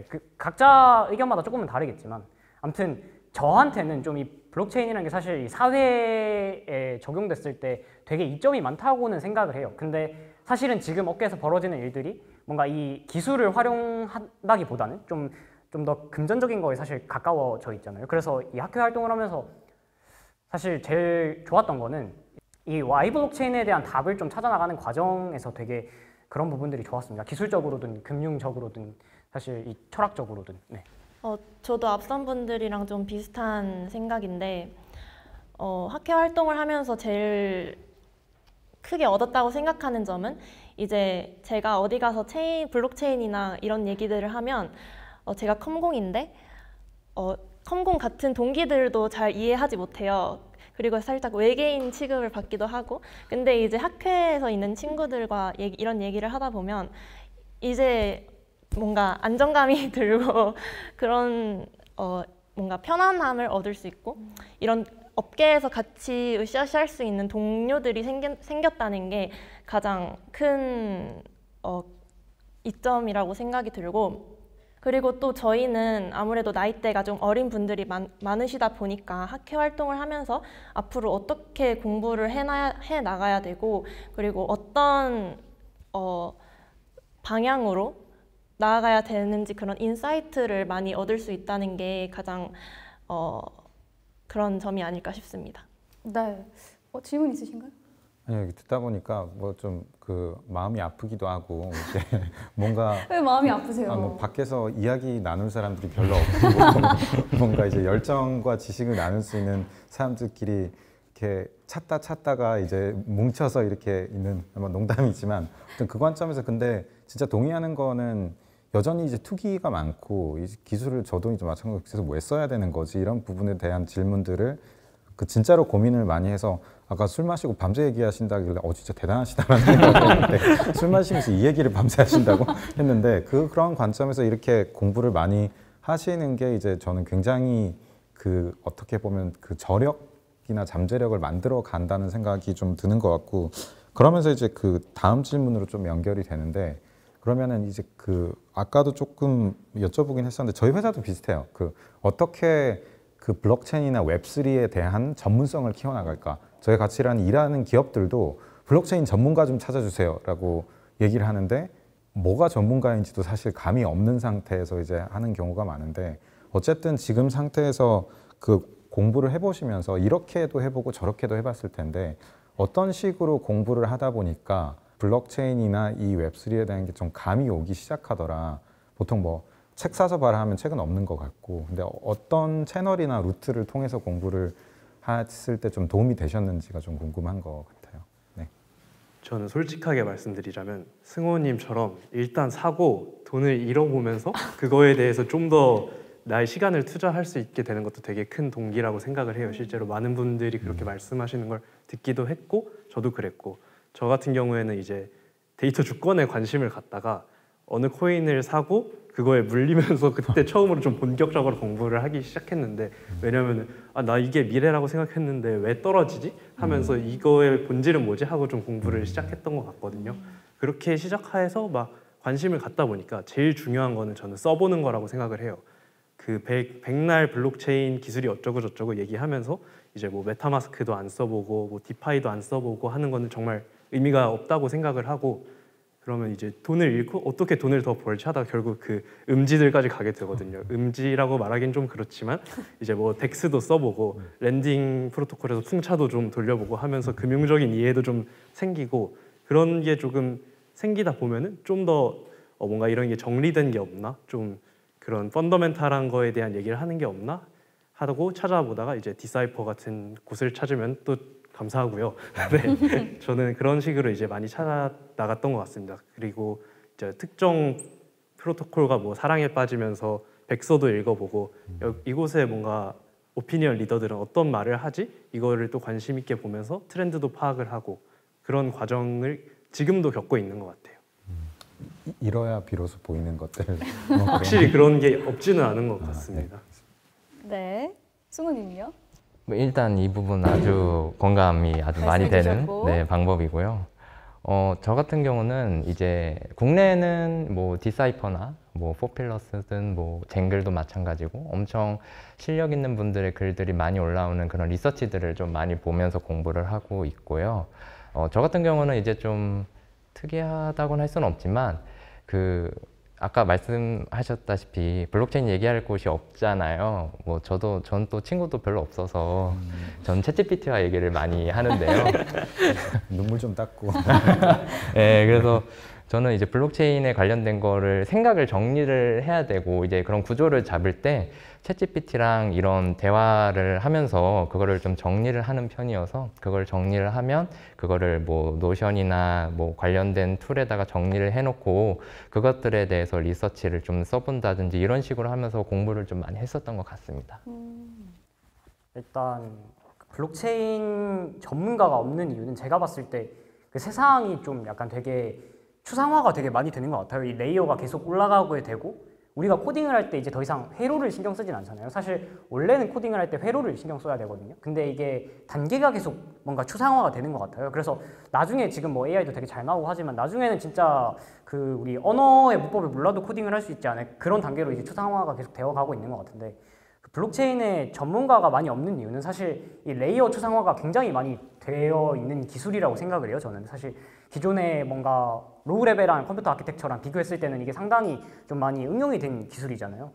그 각자 의견마다 조금은 다르겠지만 아무튼 저한테는 좀 이 블록체인이라는 게 사실 이 사회에 적용됐을 때 되게 이점이 많다고는 생각을 해요. 근데 사실은 지금 업계에서 벌어지는 일들이 뭔가 이 기술을 활용한다기보다는 좀 더 금전적인 거에 사실 가까워져 있잖아요. 그래서 이 학회 활동을 하면서 사실 제일 좋았던 거는 이 Y 블록체인에 대한 답을 좀 찾아나가는 과정에서 되게 그런 부분들이 좋았습니다. 기술적으로든 금융적으로든 사실 이 철학적으로든. 네. 저도 앞선 분들이랑 좀 비슷한 생각인데 학회 활동을 하면서 제일 크게 얻었다고 생각하는 점은 이제 제가 어디 가서 블록체인이나 이런 얘기들을 하면 제가 컴공인데 컴공 같은 동기들도 잘 이해하지 못해요. 그리고 살짝 외계인 취급을 받기도 하고 근데 이제 학회에서 있는 친구들과 이런 얘기를 하다 보면 이제 뭔가 안정감이 들고 그런 뭔가 편안함을 얻을 수 있고 이런 업계에서 같이 으쌰으쌰할 수 있는 동료들이 생겼다는 게 가장 큰 이점이라고 생각이 들고 그리고 또 저희는 아무래도 나이대가 좀 어린 분들이 많으시다 보니까 학회 활동을 하면서 앞으로 어떻게 공부를 해 나가야 되고 그리고 어떤 방향으로 나아가야 되는지 그런 인사이트를 많이 얻을 수 있다는 게 가장 그런 점이 아닐까 싶습니다. 네. 질문 있으신가요? 아니, 듣다 보니까 뭐 좀 그 마음이 아프기도 하고 이제 뭔가 왜 마음이 아프세요? 뭐 밖에서 이야기 나눌 사람들이 별로 없고 뭔가 이제 열정과 지식을 나눌 수 있는 사람들끼리 이렇게 찾다가 이제 뭉쳐서 이렇게 있는 뭐 농담이지만 그 관점에서 근데 진짜 동의하는 거는 여전히 이제 투기가 많고 이 기술을 저도 이제 마찬가지로 왜 써야 되는 거지 이런 부분에 대한 질문들을 그 진짜로 고민을 많이 해서 아까 술 마시고 밤새 얘기하신다길래 진짜 대단하시다라는 생각을 했는데 술 마시면서 이 얘기를 밤새 하신다고 했는데 그런 관점에서 이렇게 공부를 많이 하시는 게 이제 저는 굉장히 그 어떻게 보면 그 저력이나 잠재력을 만들어 간다는 생각이 좀 드는 것 같고 그러면서 이제 그 다음 질문으로 좀 연결이 되는데 그러면은 이제 그 아까도 조금 여쭤보긴 했었는데 저희 회사도 비슷해요. 그 어떻게 그 블록체인이나 웹3에 대한 전문성을 키워나갈까? 저희 같이 일하는 기업들도 블록체인 전문가 좀 찾아주세요라고 얘기를 하는데 뭐가 전문가인지도 사실 감이 없는 상태에서 이제 하는 경우가 많은데 어쨌든 지금 상태에서 그 공부를 해보시면서 이렇게도 해보고 저렇게도 해봤을 텐데 어떤 식으로 공부를 하다 보니까 블록체인이나 이 웹3에 대한 게 좀 감이 오기 시작하더라. 보통 뭐 책 사서 봐라 하면 책은 없는 것 같고 근데 어떤 채널이나 루트를 통해서 공부를 했을 때 좀 도움이 되셨는지가 좀 궁금한 것 같아요. 네. 저는 솔직하게 말씀드리자면 승호님처럼 일단 사고 돈을 잃어보면서 그거에 대해서 좀 더 나의 시간을 투자할 수 있게 되는 것도 되게 큰 동기라고 생각을 해요. 실제로 많은 분들이 그렇게 말씀하시는 걸 듣기도 했고 저도 그랬고 저 같은 경우에는 이제 데이터 주권에 관심을 갖다가 어느 코인을 사고 그거에 물리면서 그때 처음으로 좀 본격적으로 공부를 하기 시작했는데 왜냐면은 나 이게 미래라고 생각했는데 왜 떨어지지? 하면서 이거의 본질은 뭐지? 하고 좀 공부를 시작했던 것 같거든요. 그렇게 시작해서 막 관심을 갖다 보니까 제일 중요한 거는 저는 써보는 거라고 생각을 해요. 그 백날 블록체인 기술이 어쩌고 저쩌고 얘기하면서 이제 뭐 메타마스크도 안 써보고 뭐 디파이도 안 써보고 하는 거는 정말 의미가 없다고 생각을 하고, 그러면 이제 돈을 잃고 어떻게 돈을 더 벌지 하다가 결국 그 음지들까지 가게 되거든요. 음지라고 말하기는 좀 그렇지만 이제 뭐 덱스도 써보고 랜딩 프로토콜에서 풍차도 좀 돌려보고 하면서 금융적인 이해도 좀 생기고, 그런 게 조금 생기다 보면은 좀 더 뭔가 이런 게 정리된 게 없나, 좀 그런 펀더멘탈한 거에 대한 얘기를 하는 게 없나 하고 찾아보다가 이제 디사이퍼 같은 곳을 찾으면 또 감사하고요. 네, 저는 그런 식으로 이제 많이 찾아 나갔던 것 같습니다. 그리고 이제 특정 프로토콜과 뭐 사랑에 빠지면서 백서도 읽어보고 이곳에 뭔가 오피니언 리더들은 어떤 말을 하지? 이거를 또 관심 있게 보면서 트렌드도 파악을 하고, 그런 과정을 지금도 겪고 있는 것 같아요. 잃어야 비로소 보이는 것들. 확실히 그런 게 없지는 않은 것 같습니다. 네, 승우님요? 뭐 일단 이 부분 아주 공감이 아주 많이 되는 네, 방법이고요. 저 같은 경우는 이제 국내는 뭐 디사이퍼나 뭐 포필러스든 뭐 쟁글도 마찬가지고 엄청 실력 있는 분들의 글들이 많이 올라오는 그런 리서치들을 좀 많이 보면서 공부를 하고 있고요. 저 같은 경우는 이제 좀 특이하다고는 할 수는 없지만 그 아까 말씀하셨다시피 블록체인 얘기할 곳이 없잖아요. 뭐 전 또 친구도 별로 없어서 전 챗GPT와 얘기를 많이 하는데요. 눈물 좀 닦고. 네, 그래서 저는 이제 블록체인에 관련된 거를 생각을 정리를 해야 되고 이제 그런 구조를 잡을 때 챗GPT랑 이런 대화를 하면서 그거를 좀 정리를 하는 편이어서, 그걸 정리를 하면 그거를 뭐 노션이나 뭐 관련된 툴에다가 정리를 해놓고 그것들에 대해서 리서치를 좀 써본다든지 이런 식으로 하면서 공부를 좀 많이 했었던 것 같습니다. 일단 블록체인 전문가가 없는 이유는 제가 봤을 때 그 세상이 좀 약간 되게 추상화가 되게 많이 되는 것 같아요. 이 레이어가 계속 올라가게 되고, 우리가 코딩을 할 때 이제 더 이상 회로를 신경 쓰진 않잖아요. 사실 원래는 코딩을 할 때 회로를 신경 써야 되거든요. 근데 이게 단계가 계속 뭔가 추상화가 되는 것 같아요. 그래서 나중에 지금 뭐 AI도 되게 잘 나오고 하지만 나중에는 진짜 그 우리 언어의 문법을 몰라도 코딩을 할 수 있지 않을 그런 단계로 이제 추상화가 계속 되어가고 있는 것 같은데, 그 블록체인에 전문가가 많이 없는 이유는 사실 이 레이어 추상화가 굉장히 많이 되어 있는 기술이라고 생각을 해요. 저는 사실 기존에 뭔가 로우 레벨한 컴퓨터 아키텍처랑 비교했을 때는 이게 상당히 좀 많이 응용이 된 기술이잖아요.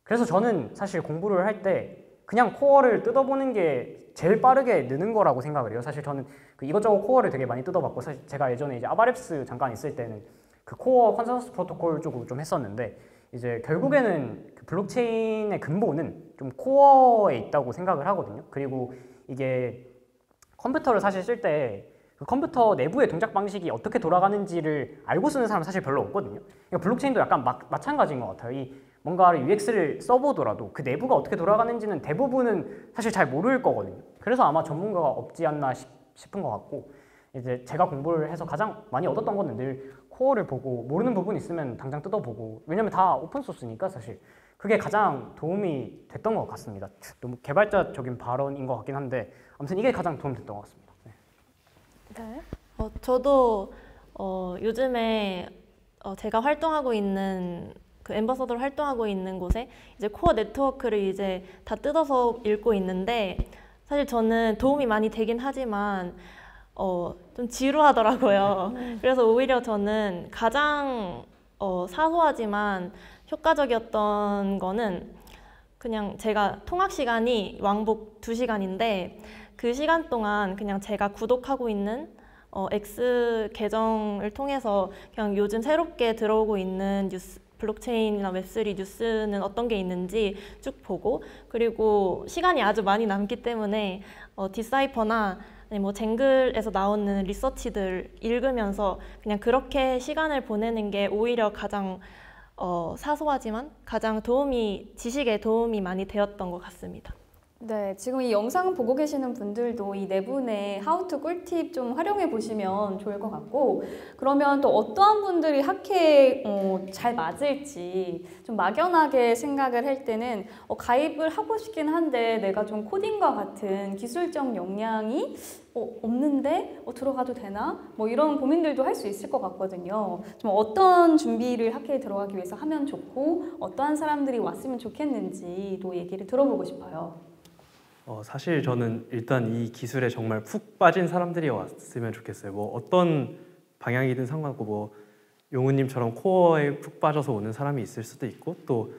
그래서 저는 사실 공부를 할 때 그냥 코어를 뜯어보는 게 제일 빠르게 느는 거라고 생각을 해요. 사실 저는 그 이것저것 코어를 되게 많이 뜯어봤고, 사실 제가 예전에 이제 아바랩스 잠깐 있을 때는 그 코어 컨센서스 프로토콜 쪽으로 좀 했었는데, 이제 결국에는 그 블록체인의 근본은 좀 코어에 있다고 생각을 하거든요. 그리고 이게 컴퓨터를 사실 쓸 때 그 컴퓨터 내부의 동작 방식이 어떻게 돌아가는지를 알고 쓰는 사람은 사실 별로 없거든요. 그러니까 블록체인도 약간 마찬가지인 것 같아요. 이 뭔가를 UX를 써보더라도 그 내부가 어떻게 돌아가는지는 대부분은 사실 잘 모를 거거든요. 그래서 아마 전문가가 없지 않나 싶은 것 같고, 이제 제가 공부를 해서 가장 많이 얻었던 거는 늘 코어를 보고 모르는 부분 있으면 당장 뜯어보고, 왜냐면 다 오픈소스니까 사실 그게 가장 도움이 됐던 것 같습니다. 너무 개발자적인 발언인 것 같긴 한데 아무튼 이게 가장 도움이 됐던 것 같습니다. 네. 저도 요즘에 제가 활동하고 있는 그 엠버서더로 활동하고 있는 곳에 이제 코어 네트워크를 이제 다 뜯어서 읽고 있는데, 사실 저는 도움이 많이 되긴 하지만 좀 지루하더라고요. 그래서 오히려 저는 가장 사소하지만 효과적이었던 거는 그냥 제가 통학 시간이 왕복 2시간인데 그 시간 동안 그냥 제가 구독하고 있는 X 계정을 통해서 그냥 요즘 새롭게 들어오고 있는 뉴스, 블록체인이나 웹3 뉴스는 어떤 게 있는지 쭉 보고, 그리고 시간이 아주 많이 남기 때문에 디사이퍼나 뭐 쟁글에서 나오는 리서치들 읽으면서 그냥 그렇게 시간을 보내는 게 오히려 가장 사소하지만 가장 지식에 도움이 많이 되었던 것 같습니다. 네, 지금 이 영상 보고 계시는 분들도 이 네 분의 하우투 꿀팁 좀 활용해 보시면 좋을 것 같고, 그러면 또 어떠한 분들이 학회에 잘 맞을지 좀 막연하게 생각을 할 때는 가입을 하고 싶긴 한데 내가 좀 코딩과 같은 기술적 역량이 없는데 들어가도 되나? 뭐 이런 고민들도 할 수 있을 것 같거든요. 좀 어떤 준비를 학회에 들어가기 위해서 하면 좋고 어떠한 사람들이 왔으면 좋겠는지도 얘기를 들어보고 싶어요. 사실 저는 일단 이 기술에 정말 푹 빠진 사람들이 왔으면 좋겠어요. 뭐 어떤 방향이든 상관없고 뭐 용우님처럼 코어에 푹 빠져서 오는 사람이 있을 수도 있고 또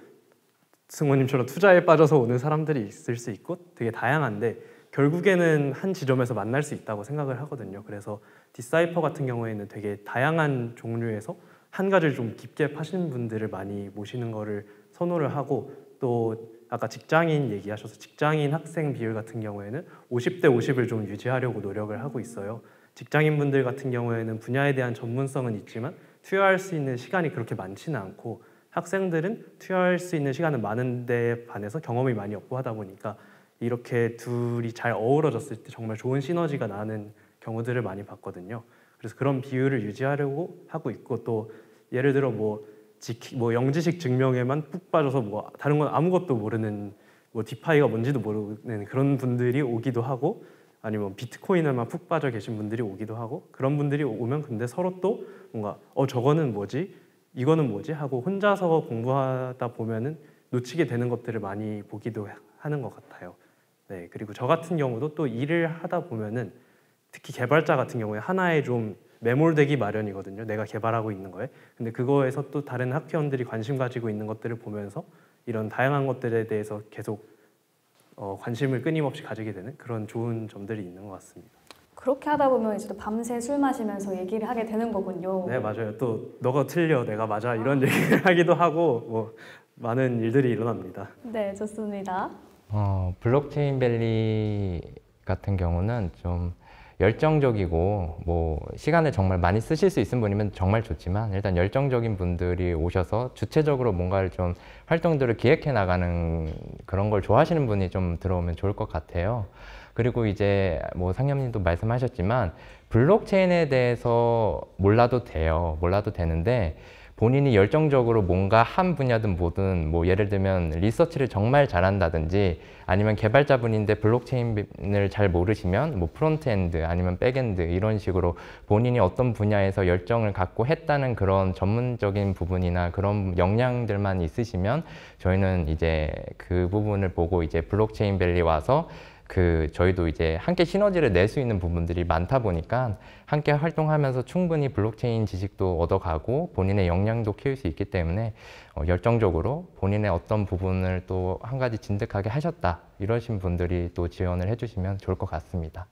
승호님처럼 투자에 빠져서 오는 사람들이 있을 수 있고 되게 다양한데 결국에는 한 지점에서 만날 수 있다고 생각을 하거든요. 그래서 디사이퍼 같은 경우에는 되게 다양한 종류에서 한 가지를 좀 깊게 파신 분들을 많이 모시는 거를 선호를 하고 또 아까 직장인 얘기하셔서 직장인 학생 비율 같은 경우에는 50대 50을 좀 유지하려고 노력을 하고 있어요. 직장인분들 같은 경우에는 분야에 대한 전문성은 있지만 투여할 수 있는 시간이 그렇게 많지는 않고 학생들은 투여할 수 있는 시간은 많은데 반해서 경험이 많이 없고 하다 보니까 이렇게 둘이 잘 어우러졌을 때 정말 좋은 시너지가 나는 경우들을 많이 봤거든요. 그래서 그런 비율을 유지하려고 하고 있고 또 예를 들어 뭐 영지식 증명에만 푹 빠져서 뭐 다른 건 아무것도 모르는 뭐 디파이가 뭔지도 모르는 그런 분들이 오기도 하고 아니면 비트코인에만 푹 빠져 계신 분들이 오기도 하고 그런 분들이 오면 근데 서로 또 뭔가 저거는 뭐지? 이거는 뭐지? 하고 혼자서 공부하다 보면은 놓치게 되는 것들을 많이 보기도 하는 것 같아요. 네, 그리고 저 같은 경우도 또 일을 하다 보면은 특히 개발자 같은 경우에 하나에 좀 매몰되기 마련이거든요. 내가 개발하고 있는 거에. 근데 그거에서 또 다른 학회원들이 관심 가지고 있는 것들을 보면서 이런 다양한 것들에 대해서 계속 관심을 끊임없이 가지게 되는 그런 좋은 점들이 있는 것 같습니다. 그렇게 하다 보면 이제 또 밤새 술 마시면서 얘기를 하게 되는 거군요. 네, 맞아요. 또 너가 틀려, 내가 맞아 이런 얘기를 하기도 하고 뭐 많은 일들이 일어납니다. 네, 좋습니다. 블록체인 밸리 같은 경우는 좀 열정적이고 뭐 시간을 정말 많이 쓰실 수 있는 분이면 정말 좋지만 일단 열정적인 분들이 오셔서 주체적으로 뭔가를 좀 활동들을 기획해 나가는 그런 걸 좋아하시는 분이 좀 들어오면 좋을 것 같아요. 그리고 이제 뭐 상념님도 말씀하셨지만 블록체인에 대해서 몰라도 돼요. 몰라도 되는데 본인이 열정적으로 뭔가 한 분야든 뭐든 뭐 예를 들면 리서치를 정말 잘한다든지 아니면 개발자분인데 블록체인을 잘 모르시면 뭐 프론트엔드 아니면 백엔드 이런 식으로 본인이 어떤 분야에서 열정을 갖고 했다는 그런 전문적인 부분이나 그런 역량들만 있으시면 저희는 이제 그 부분을 보고 이제 블록체인 밸리 와서 저희도 이제 함께 시너지를 낼 수 있는 부분들이 많다 보니까 함께 활동하면서 충분히 블록체인 지식도 얻어가고 본인의 역량도 키울 수 있기 때문에 열정적으로 본인의 어떤 부분을 또 한 가지 진득하게 하셨다 이러신 분들이 또 지원을 해주시면 좋을 것 같습니다.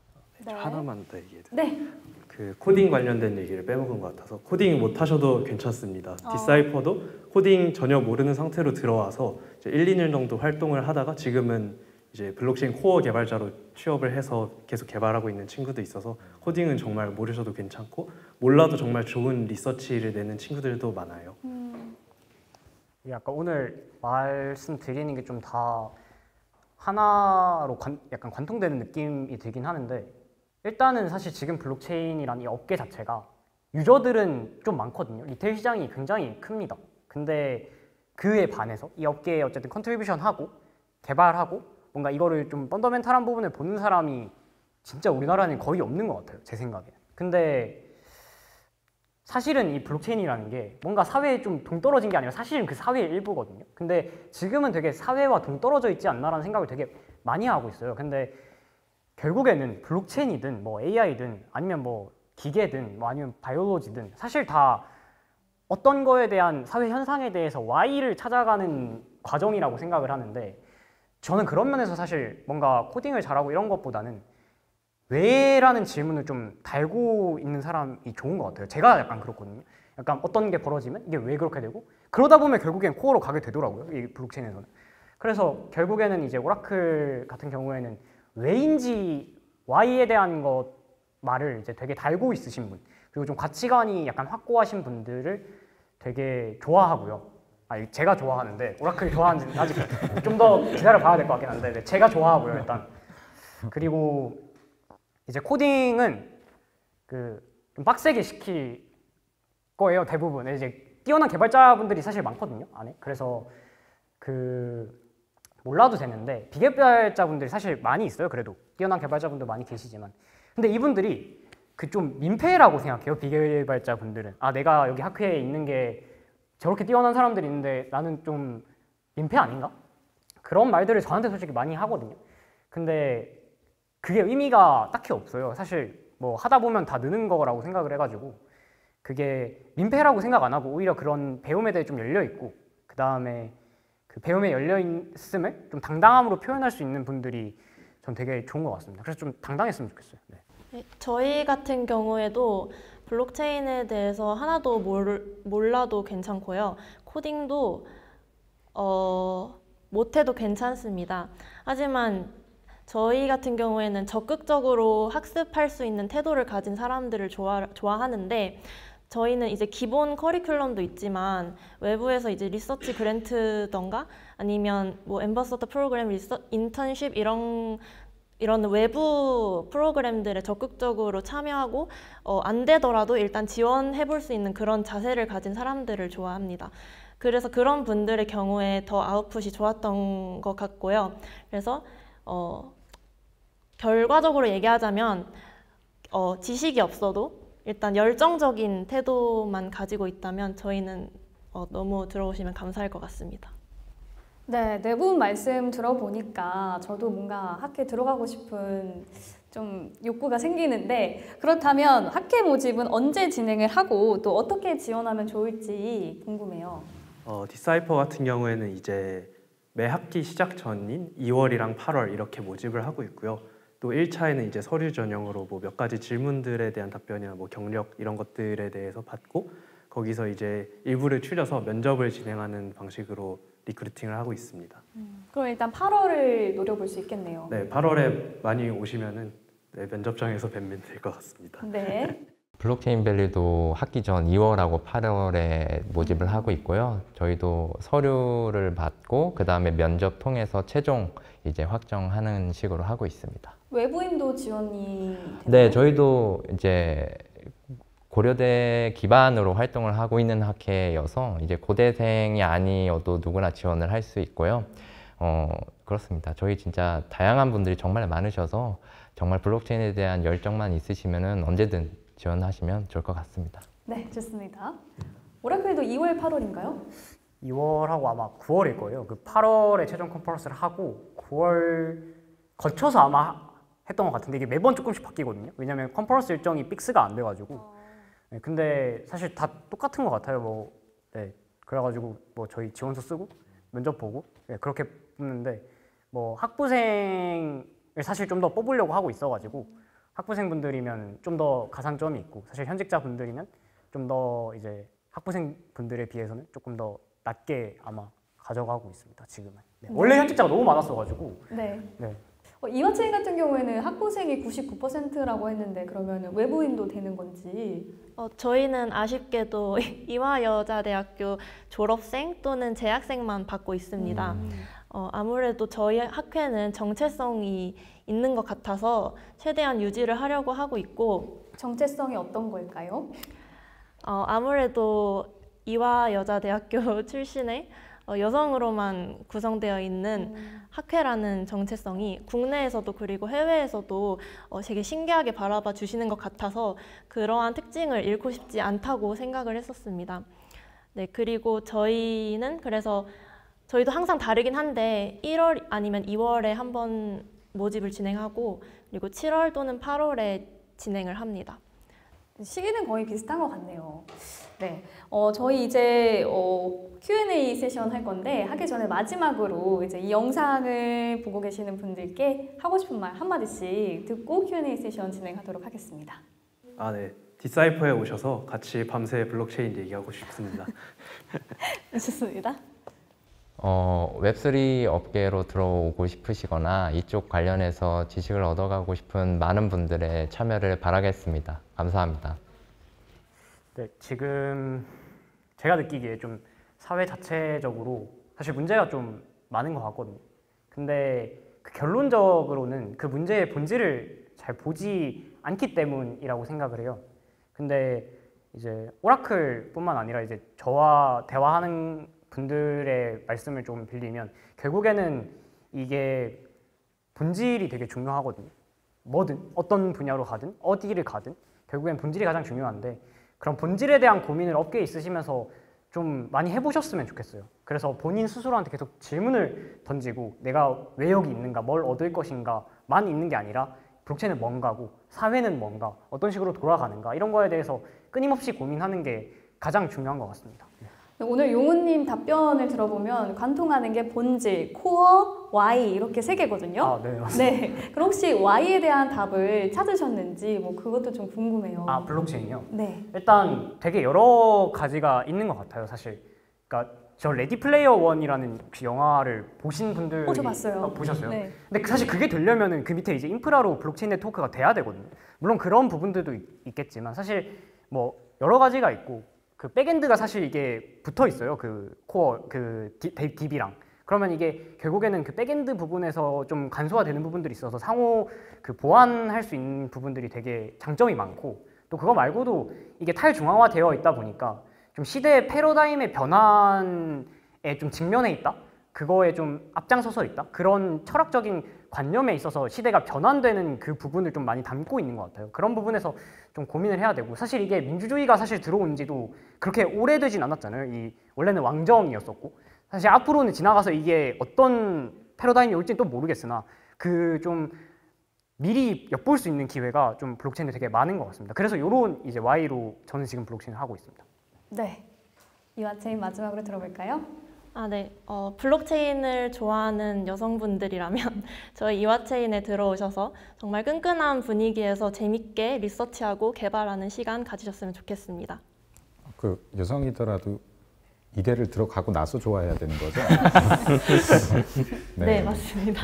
네. 하나만 더 얘기해도 네. 그 코딩 관련된 얘기를 빼먹은 것 같아서 코딩 못 하셔도 괜찮습니다. 디사이퍼도 코딩 전혀 모르는 상태로 들어와서 이제 1, 2년 정도 활동을 하다가 지금은 이제 블록체인 코어 개발자로 취업을 해서 계속 개발하고 있는 친구도 있어서 코딩은 정말 모르셔도 괜찮고 몰라도 정말 좋은 리서치를 내는 친구들도 많아요. 약간 오늘 말씀드리는 게 좀 다 하나로 약간 관통되는 느낌이 들긴 하는데 일단은 사실 지금 블록체인이라는 이 업계 자체가 유저들은 좀 많거든요. 리테일 시장이 굉장히 큽니다. 근데 그에 반해서 이 업계에 어쨌든 컨트리뷰션하고 개발하고 뭔가 이거를 좀 펀더멘탈한 부분을 보는 사람이 진짜 우리나라는 거의 없는 것 같아요. 제 생각에. 근데 사실은 이 블록체인이라는 게 뭔가 사회에 좀 동떨어진 게 아니라 사실은 그 사회의 일부거든요. 근데 지금은 되게 사회와 동떨어져 있지 않나라는 생각을 되게 많이 하고 있어요. 근데 결국에는 블록체인이든 뭐 AI든 아니면 뭐 기계든 뭐 아니면 바이올로지든 사실 다 어떤 거에 대한 사회 현상에 대해서 Y를 찾아가는 과정이라고 생각을 하는데 저는 그런 면에서 사실 뭔가 코딩을 잘하고 이런 것보다는 왜라는 질문을 좀 달고 있는 사람이 좋은 것 같아요. 제가 약간 그렇거든요. 약간 어떤 게 벌어지면 이게 왜 그렇게 되고 그러다 보면 결국엔 코어로 가게 되더라고요. 이 블록체인에서는. 그래서 결국에는 이제 오라클 같은 경우에는 왜인지 Y에 대한 것 말을 이제 되게 달고 있으신 분 그리고 좀 가치관이 약간 확고하신 분들을 되게 좋아하고요. 제가 좋아하는데 오라클이 좋아하는지 아직 좀 더 기다려봐야 될 것 같긴 한데 네, 제가 좋아하고요 일단. 그리고 이제 코딩은 좀 빡세게 시킬 거예요 대부분. 이제 뛰어난 개발자분들이 사실 많거든요 안에. 그래서 몰라도 되는데 비개발자분들이 사실 많이 있어요. 그래도 뛰어난 개발자분들 많이 계시지만 근데 이분들이 좀 민폐라고 생각해요. 비개발자분들은 내가 여기 학회에 있는 게 저렇게 뛰어난 사람들이 있는데 나는 좀 민폐 아닌가? 그런 말들을 저한테 솔직히 많이 하거든요. 근데 그게 의미가 딱히 없어요. 사실 뭐 하다 보면 다 느는 거라고 생각을 해가지고 그게 민폐라고 생각 안 하고 오히려 그런 배움에 대해 좀 열려 있고 그 다음에 그 배움에 열려 있음을 좀 당당함으로 표현할 수 있는 분들이 전 되게 좋은 것 같습니다. 그래서 좀 당당했으면 좋겠어요. 네. 네, 저희 같은 경우에도 블록체인에 대해서 하나도 몰라도 괜찮고요. 코딩도 못해도 괜찮습니다. 하지만 저희 같은 경우에는 적극적으로 학습할 수 있는 태도를 가진 사람들을 좋아하는데 저희는 이제 기본 커리큘럼도 있지만 외부에서 이제 리서치 그랜트던가 아니면 뭐 앰버서더 프로그램, 인턴십 이런 외부 프로그램들에 적극적으로 참여하고 안 되더라도 일단 지원해 볼 수 있는 그런 자세를 가진 사람들을 좋아합니다. 그래서 그런 분들의 경우에 더 아웃풋이 좋았던 것 같고요. 그래서 결과적으로 얘기하자면 지식이 없어도 일단 열정적인 태도만 가지고 있다면 저희는 너무 들어오시면 감사할 것 같습니다. 네, 네 분 말씀 들어보니까 저도 뭔가 학회 들어가고 싶은 좀 욕구가 생기는데 그렇다면 학회 모집은 언제 진행을 하고 또 어떻게 지원하면 좋을지 궁금해요. 디사이퍼 같은 경우에는 이제 매 학기 시작 전인 2월이랑 8월 이렇게 모집을 하고 있고요. 또 1차에는 이제 서류 전형으로 뭐 몇 가지 질문들에 대한 답변이나 뭐 경력 이런 것들에 대해서 받고 거기서 이제 일부를 추려서 면접을 진행하는 방식으로 리크루팅을 하고 있습니다. 그럼 일단 8월을 노려볼 수 있겠네요. 네, 8월에 많이 오시면은 면접장에서 뵙면 될 것 같습니다. 네. 블록체인 밸리도 학기 전 2월하고 8월에 모집을 하고 있고요. 저희도 서류를 받고 그 다음에 면접 통해서 최종 이제 확정하는 식으로 하고 있습니다. 외부인도 지원이 되나요? 네, 저희도 이제 고려대 기반으로 활동을 하고 있는 학회여서 이제 고대생이 아니어도 누구나 지원을 할 수 있고요. 그렇습니다. 저희 진짜 다양한 분들이 정말 많으셔서 정말 블록체인에 대한 열정만 있으시면은 언제든 지원하시면 좋을 것 같습니다. 네, 좋습니다. 오라클도 2월, 8월인가요? 2월하고 아마 9월일 거예요. 8월에 최종 컨퍼런스를 하고 9월 거쳐서 아마 했던 것 같은데 이게 매번 조금씩 바뀌거든요. 왜냐면 컨퍼런스 일정이 픽스가 안 돼가지고. 네, 근데 사실 다 똑같은 것 같아요. 네, 그래가지고 저희 지원서 쓰고 면접 보고 그렇게 뽑는데 학부생을 사실 좀 더 뽑으려고 하고 있어가지고 학부생분들이면 좀 더 가산점이 있고 사실 현직자분들이면 좀 더 이제 학부생분들에 비해서는 조금 더 낮게 아마 가져가고 있습니다. 지금은. 네. 원래 현직자가 너무 많았어가지고. 네. 네. 이화체인 같은 경우에는 학부생이 99%라고 했는데 그러면 외부인도 되는 건지? 저희는 아쉽게도 이화여자대학교 졸업생 또는 재학생만 받고 있습니다. 아무래도 저희 학회는 정체성이 있는 것 같아서 최대한 유지를 하려고 하고 있고 정체성이 어떤 걸까요? 아무래도 이화여자대학교 출신의 여성으로만 구성되어 있는 학회라는 정체성이 국내에서도 그리고 해외에서도 되게 신기하게 바라봐 주시는 것 같아서 그러한 특징을 잃고 싶지 않다고 생각을 했었습니다. 네, 그리고 저희는 그래서 저희도 항상 다르긴 한데 1월 아니면 2월에 한번 모집을 진행하고 그리고 7월 또는 8월에 진행을 합니다. 시기는 거의 비슷한 것 같네요. 네, 저희 이제 Q&A 세션 할 건데 하기 전에 마지막으로 이제 이 영상을 보고 계시는 분들께 하고 싶은 말 한마디씩 듣고 Q&A 세션 진행하도록 하겠습니다. 네. 디사이퍼에 오셔서 같이 밤새 블록체인 얘기하고 싶습니다. 좋습니다. 웹3 업계로 들어오고 싶으시거나 이쪽 관련해서 지식을 얻어가고 싶은 많은 분들의 참여를 바라겠습니다. 감사합니다. 네, 지금 제가 느끼기에 좀 사회 자체적으로 사실 문제가 좀 많은 것 같거든요. 근데 그 결론적으로는 그 문제의 본질을 잘 보지 않기 때문이라고 생각을 해요. 근데 이제 오라클뿐만 아니라 이제 저와 대화하는 분들의 말씀을 좀 빌리면 결국에는 이게 본질이 되게 중요하거든요. 뭐든 어떤 분야로 가든 어디를 가든 결국엔 본질이 가장 중요한데 그런 본질에 대한 고민을 업계에 있으시면서 좀 많이 해보셨으면 좋겠어요. 그래서 본인 스스로한테 계속 질문을 던지고 내가 왜 여기 있는가, 뭘 얻을 것인가만 있는 게 아니라 블록체인은 뭔가고 사회는 뭔가, 어떤 식으로 돌아가는가 이런 거에 대해서 끊임없이 고민하는 게 가장 중요한 것 같습니다. 오늘 용우님 답변을 들어보면 관통하는 게 본질, 코어, Y 이렇게 세 개거든요. 아, 네, 맞습니다. 네. 그럼 혹시 Y에 대한 답을 찾으셨는지 뭐 그것도 좀 궁금해요. 아, 블록체인이요? 네. 일단 되게 여러 가지가 있는 것 같아요, 사실. 그러니까 저 레디 플레이어 원이라는 혹시 영화를 보신 분들 저 봤어요. 보셨어요? 네. 근데 사실 그게 되려면은 그 밑에 이제 인프라로 블록체인 네트워크가 돼야 되거든요. 물론 그런 부분들도 있겠지만 사실 뭐 여러 가지가 있고 그 백엔드가 사실 이게 붙어 있어요. 그 코어 그 DB랑. 그러면 이게 결국에는 그 백엔드 부분에서 좀 간소화되는 부분들이 있어서 상호 그 보완할 수 있는 부분들이 되게 장점이 많고 또 그거 말고도 이게 탈중앙화되어 있다 보니까 좀 시대의 패러다임의 변환에 좀 직면해 있다? 그거에 좀 앞장서서 있다? 그런 철학적인 관념에 있어서 시대가 변환되는 그 부분을 좀 많이 담고 있는 것 같아요. 그런 부분에서 좀 고민을 해야 되고 사실 이게 민주주의가 사실 들어온 지도 그렇게 오래되진 않았잖아요. 이 원래는 왕정이었었고 사실 앞으로는 지나가서 이게 어떤 패러다임이 올지는 또 모르겠으나 그 좀 미리 엿볼 수 있는 기회가 좀 블록체인에 되게 많은 것 같습니다. 그래서 이런 이제 Y로 저는 지금 블록체인을 하고 있습니다. 네. 이와체인 마지막으로 들어볼까요? 아, 네. 블록체인을 좋아하는 여성분들이라면 저희 이와체인에 들어오셔서 정말 끈끈한 분위기에서 재밌게 리서치하고 개발하는 시간 가지셨으면 좋겠습니다. 그 여성이더라도 이대를 들어가고 나서 좋아해야 되는 거죠? 네, 맞습니다.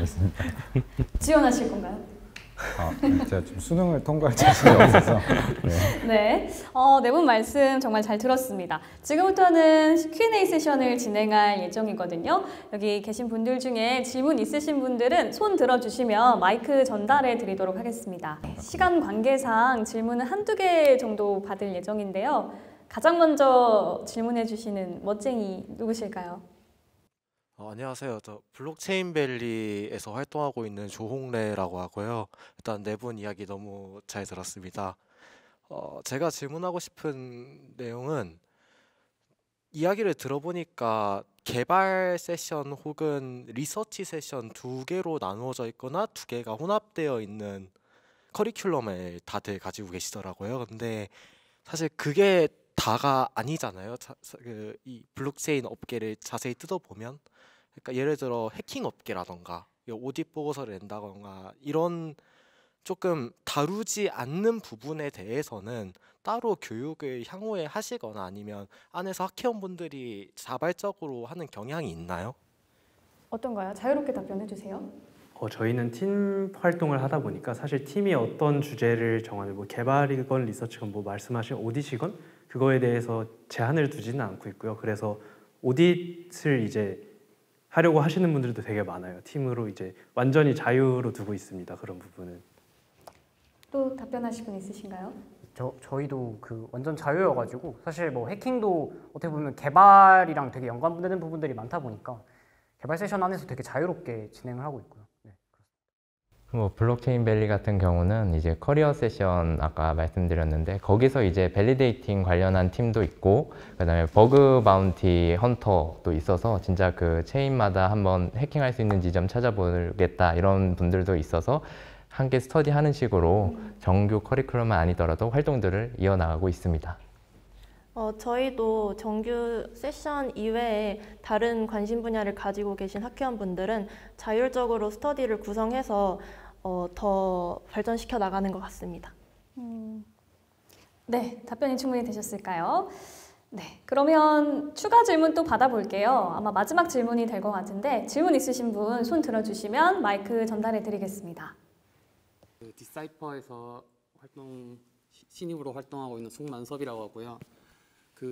지원하실 건가요? 제가 좀 수능을 통과할 자신이 없어서. 네, 네 분 말씀 정말 잘 들었습니다. 지금부터는 Q&A 세션을 진행할 예정이거든요. 여기 계신 분들 중에 질문 있으신 분들은 손 들어주시면 마이크 전달해 드리도록 하겠습니다. 시간 관계상 질문은 한두 개 정도 받을 예정인데요. 가장 먼저 질문해 주시는 멋쟁이 누구실까요? 안녕하세요. 저 블록체인밸리에서 활동하고 있는 조홍래라고 하고요. 일단 네 분 이야기 너무 잘 들었습니다. 제가 질문하고 싶은 내용은 이야기를 들어보니까 개발 세션 혹은 리서치 세션 두 개로 나누어져 있거나 두 개가 혼합되어 있는 커리큘럼을 다들 가지고 계시더라고요. 근데 사실 그게 다가 아니잖아요. 이 블록체인 업계를 자세히 뜯어보면 그러니까 예를 들어 해킹 업계라던가 오딧 보고서를 낸다던가 이런 조금 다루지 않는 부분에 대해서는 따로 교육을 향후에 하시거나 아니면 안에서 학회원분들이 자발적으로 하는 경향이 있나요? 어떤가요? 자유롭게 답변해 주세요. 저희는 팀 활동을 하다 보니까 사실 팀이 어떤 주제를 정하는 뭐 개발이건 리서치건 뭐 말씀하신 오디시건 그거에 대해서 제한을 두지는 않고 있고요. 그래서 오디트를 이제 하려고 하시는 분들도 되게 많아요. 팀으로 이제 완전히 자유로 두고 있습니다. 그런 부분은. 또 답변하실 분 있으신가요? 저희도 그 완전 자유여가지고 사실 뭐 해킹도 어떻게 보면 개발이랑 되게 연관되는 부분들이 많다 보니까 개발 세션 안에서 되게 자유롭게 진행을 하고 있고요. 네, 뭐 블록체인 밸리 같은 경우는 이제 커리어 세션 아까 말씀드렸는데 거기서 이제 밸리데이팅 관련한 팀도 있고 그다음에 버그 바운티 헌터도 있어서 진짜 그 체인마다 한번 해킹할 수 있는 지점 찾아보겠다 이런 분들도 있어서 함께 스터디하는 식으로 정규 커리큘럼은 아니더라도 활동들을 이어나가고 있습니다. 저희도 정규 세션 이외에 다른 관심 분야를 가지고 계신 학회원분들은 자율적으로 스터디를 구성해서 더 발전시켜 나가는 것 같습니다. 네, 답변이 충분히 되셨을까요? 네, 그러면 추가 질문 또 받아볼게요. 아마 마지막 질문이 될 것 같은데 질문 있으신 분 손 들어주시면 마이크 전달해 드리겠습니다. 디사이퍼에서 신입으로 활동하고 있는 송만섭이라고 하고요.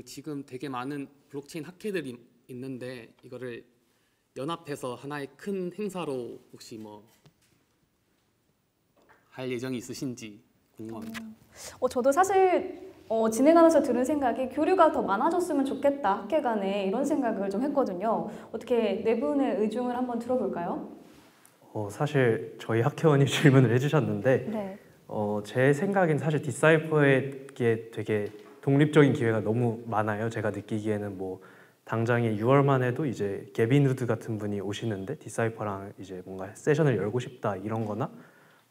지금 되게 많은 블록체인 학회들이 있는데 이거를 연합해서 하나의 큰 행사로 혹시 뭐 할 예정이 있으신지 궁금합니다. 저도 사실 진행하면서 들은 생각이 교류가 더 많아졌으면 좋겠다, 학회 간에 이런 생각을 좀 했거든요. 어떻게 네 분의 의중을 한번 들어볼까요? 사실 저희 학회원이 질문을 해주셨는데 네. 제 생각엔 사실 디사이퍼에게 되게 독립적인 기회가 너무 많아요. 제가 느끼기에는 뭐 당장에 6월만 해도 이제 게빈 우드 같은 분이 오시는데 디사이퍼랑 이제 뭔가 세션을 열고 싶다 이런 거나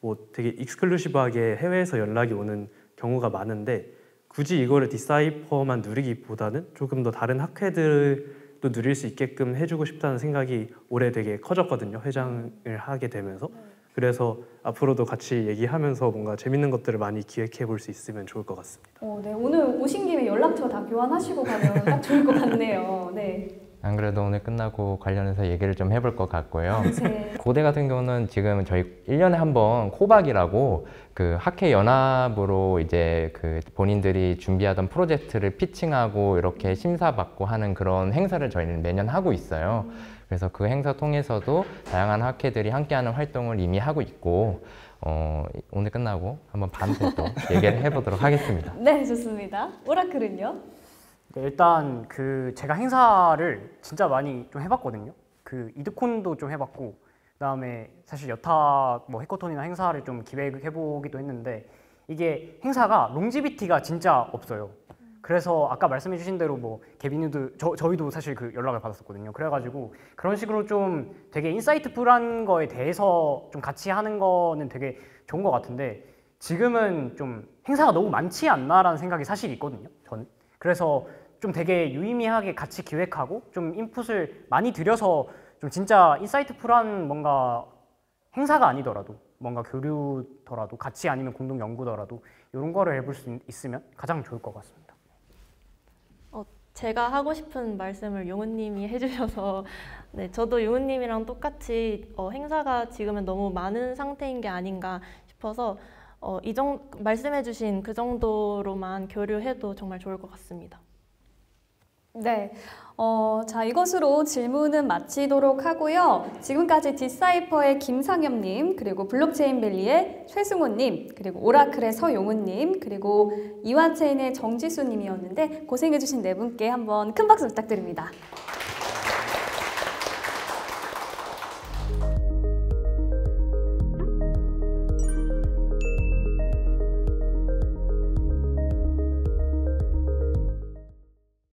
뭐 되게 익스클루시브하게 해외에서 연락이 오는 경우가 많은데 굳이 이거를 디사이퍼만 누리기보다는 조금 더 다른 학회들도 누릴 수 있게끔 해주고 싶다는 생각이 올해 되게 커졌거든요. 회장을 하게 되면서. 그래서 앞으로도 같이 얘기하면서 뭔가 재밌는 것들을 많이 기획해 볼 수 있으면 좋을 것 같습니다. 네. 오늘 오신 김에 연락처 다 교환하시고 가면 딱 좋을 것 같네요. 네. 안 그래도 오늘 끝나고 관련해서 얘기를 좀 해볼 것 같고요. 네. 고대 같은 경우는 지금 저희 1년에 한 번 코박이라고 그 학회 연합으로 이제 그 본인들이 준비하던 프로젝트를 피칭하고 이렇게 심사받고 하는 그런 행사를 저희는 매년 하고 있어요. 그래서 그 행사 통해서도 다양한 학회들이 함께하는 활동을 이미 하고 있고 오늘 끝나고 한번 밤새 또 얘기를 해보도록 하겠습니다. 네, 좋습니다. 오라클은요? 네, 일단 제가 행사를 진짜 많이 좀 해봤거든요. 이드콘도 좀 해봤고, 그다음에 사실 여타 뭐 해커톤이나 행사를 좀 기획해보기도 했는데 이게 행사가 롱지비티가 진짜 없어요. 그래서 아까 말씀해주신 대로 뭐 게빈 우드 저희도 사실 그 연락을 받았었거든요. 그래가지고 그런 식으로 좀 되게 인사이트풀한 거에 대해서 좀 같이 하는 거는 되게 좋은 것 같은데 지금은 좀 행사가 너무 많지 않나라는 생각이 사실 있거든요. 저는 그래서 좀 되게 유의미하게 같이 기획하고 좀 인풋을 많이 들여서 좀 진짜 인사이트풀한 뭔가 행사가 아니더라도 뭔가 교류더라도 같이 아니면 공동 연구더라도 이런 거를 해볼 수 있으면 가장 좋을 것 같습니다. 제가 하고 싶은 말씀을 용우님이 해주셔서 네, 저도 용우님이랑 똑같이 행사가 지금은 너무 많은 상태인 게 아닌가 싶어서 말씀해주신 그 정도로만 교류해도 정말 좋을 것 같습니다. 네, 자 이것으로 질문은 마치도록 하고요. 지금까지 디사이퍼의 김상엽님, 그리고 블록체인밸리의 최승호님, 그리고 오라클의 서용훈님, 그리고 이완체인의 정지수님이었는데 고생해주신 네 분께 한번 큰 박수 부탁드립니다.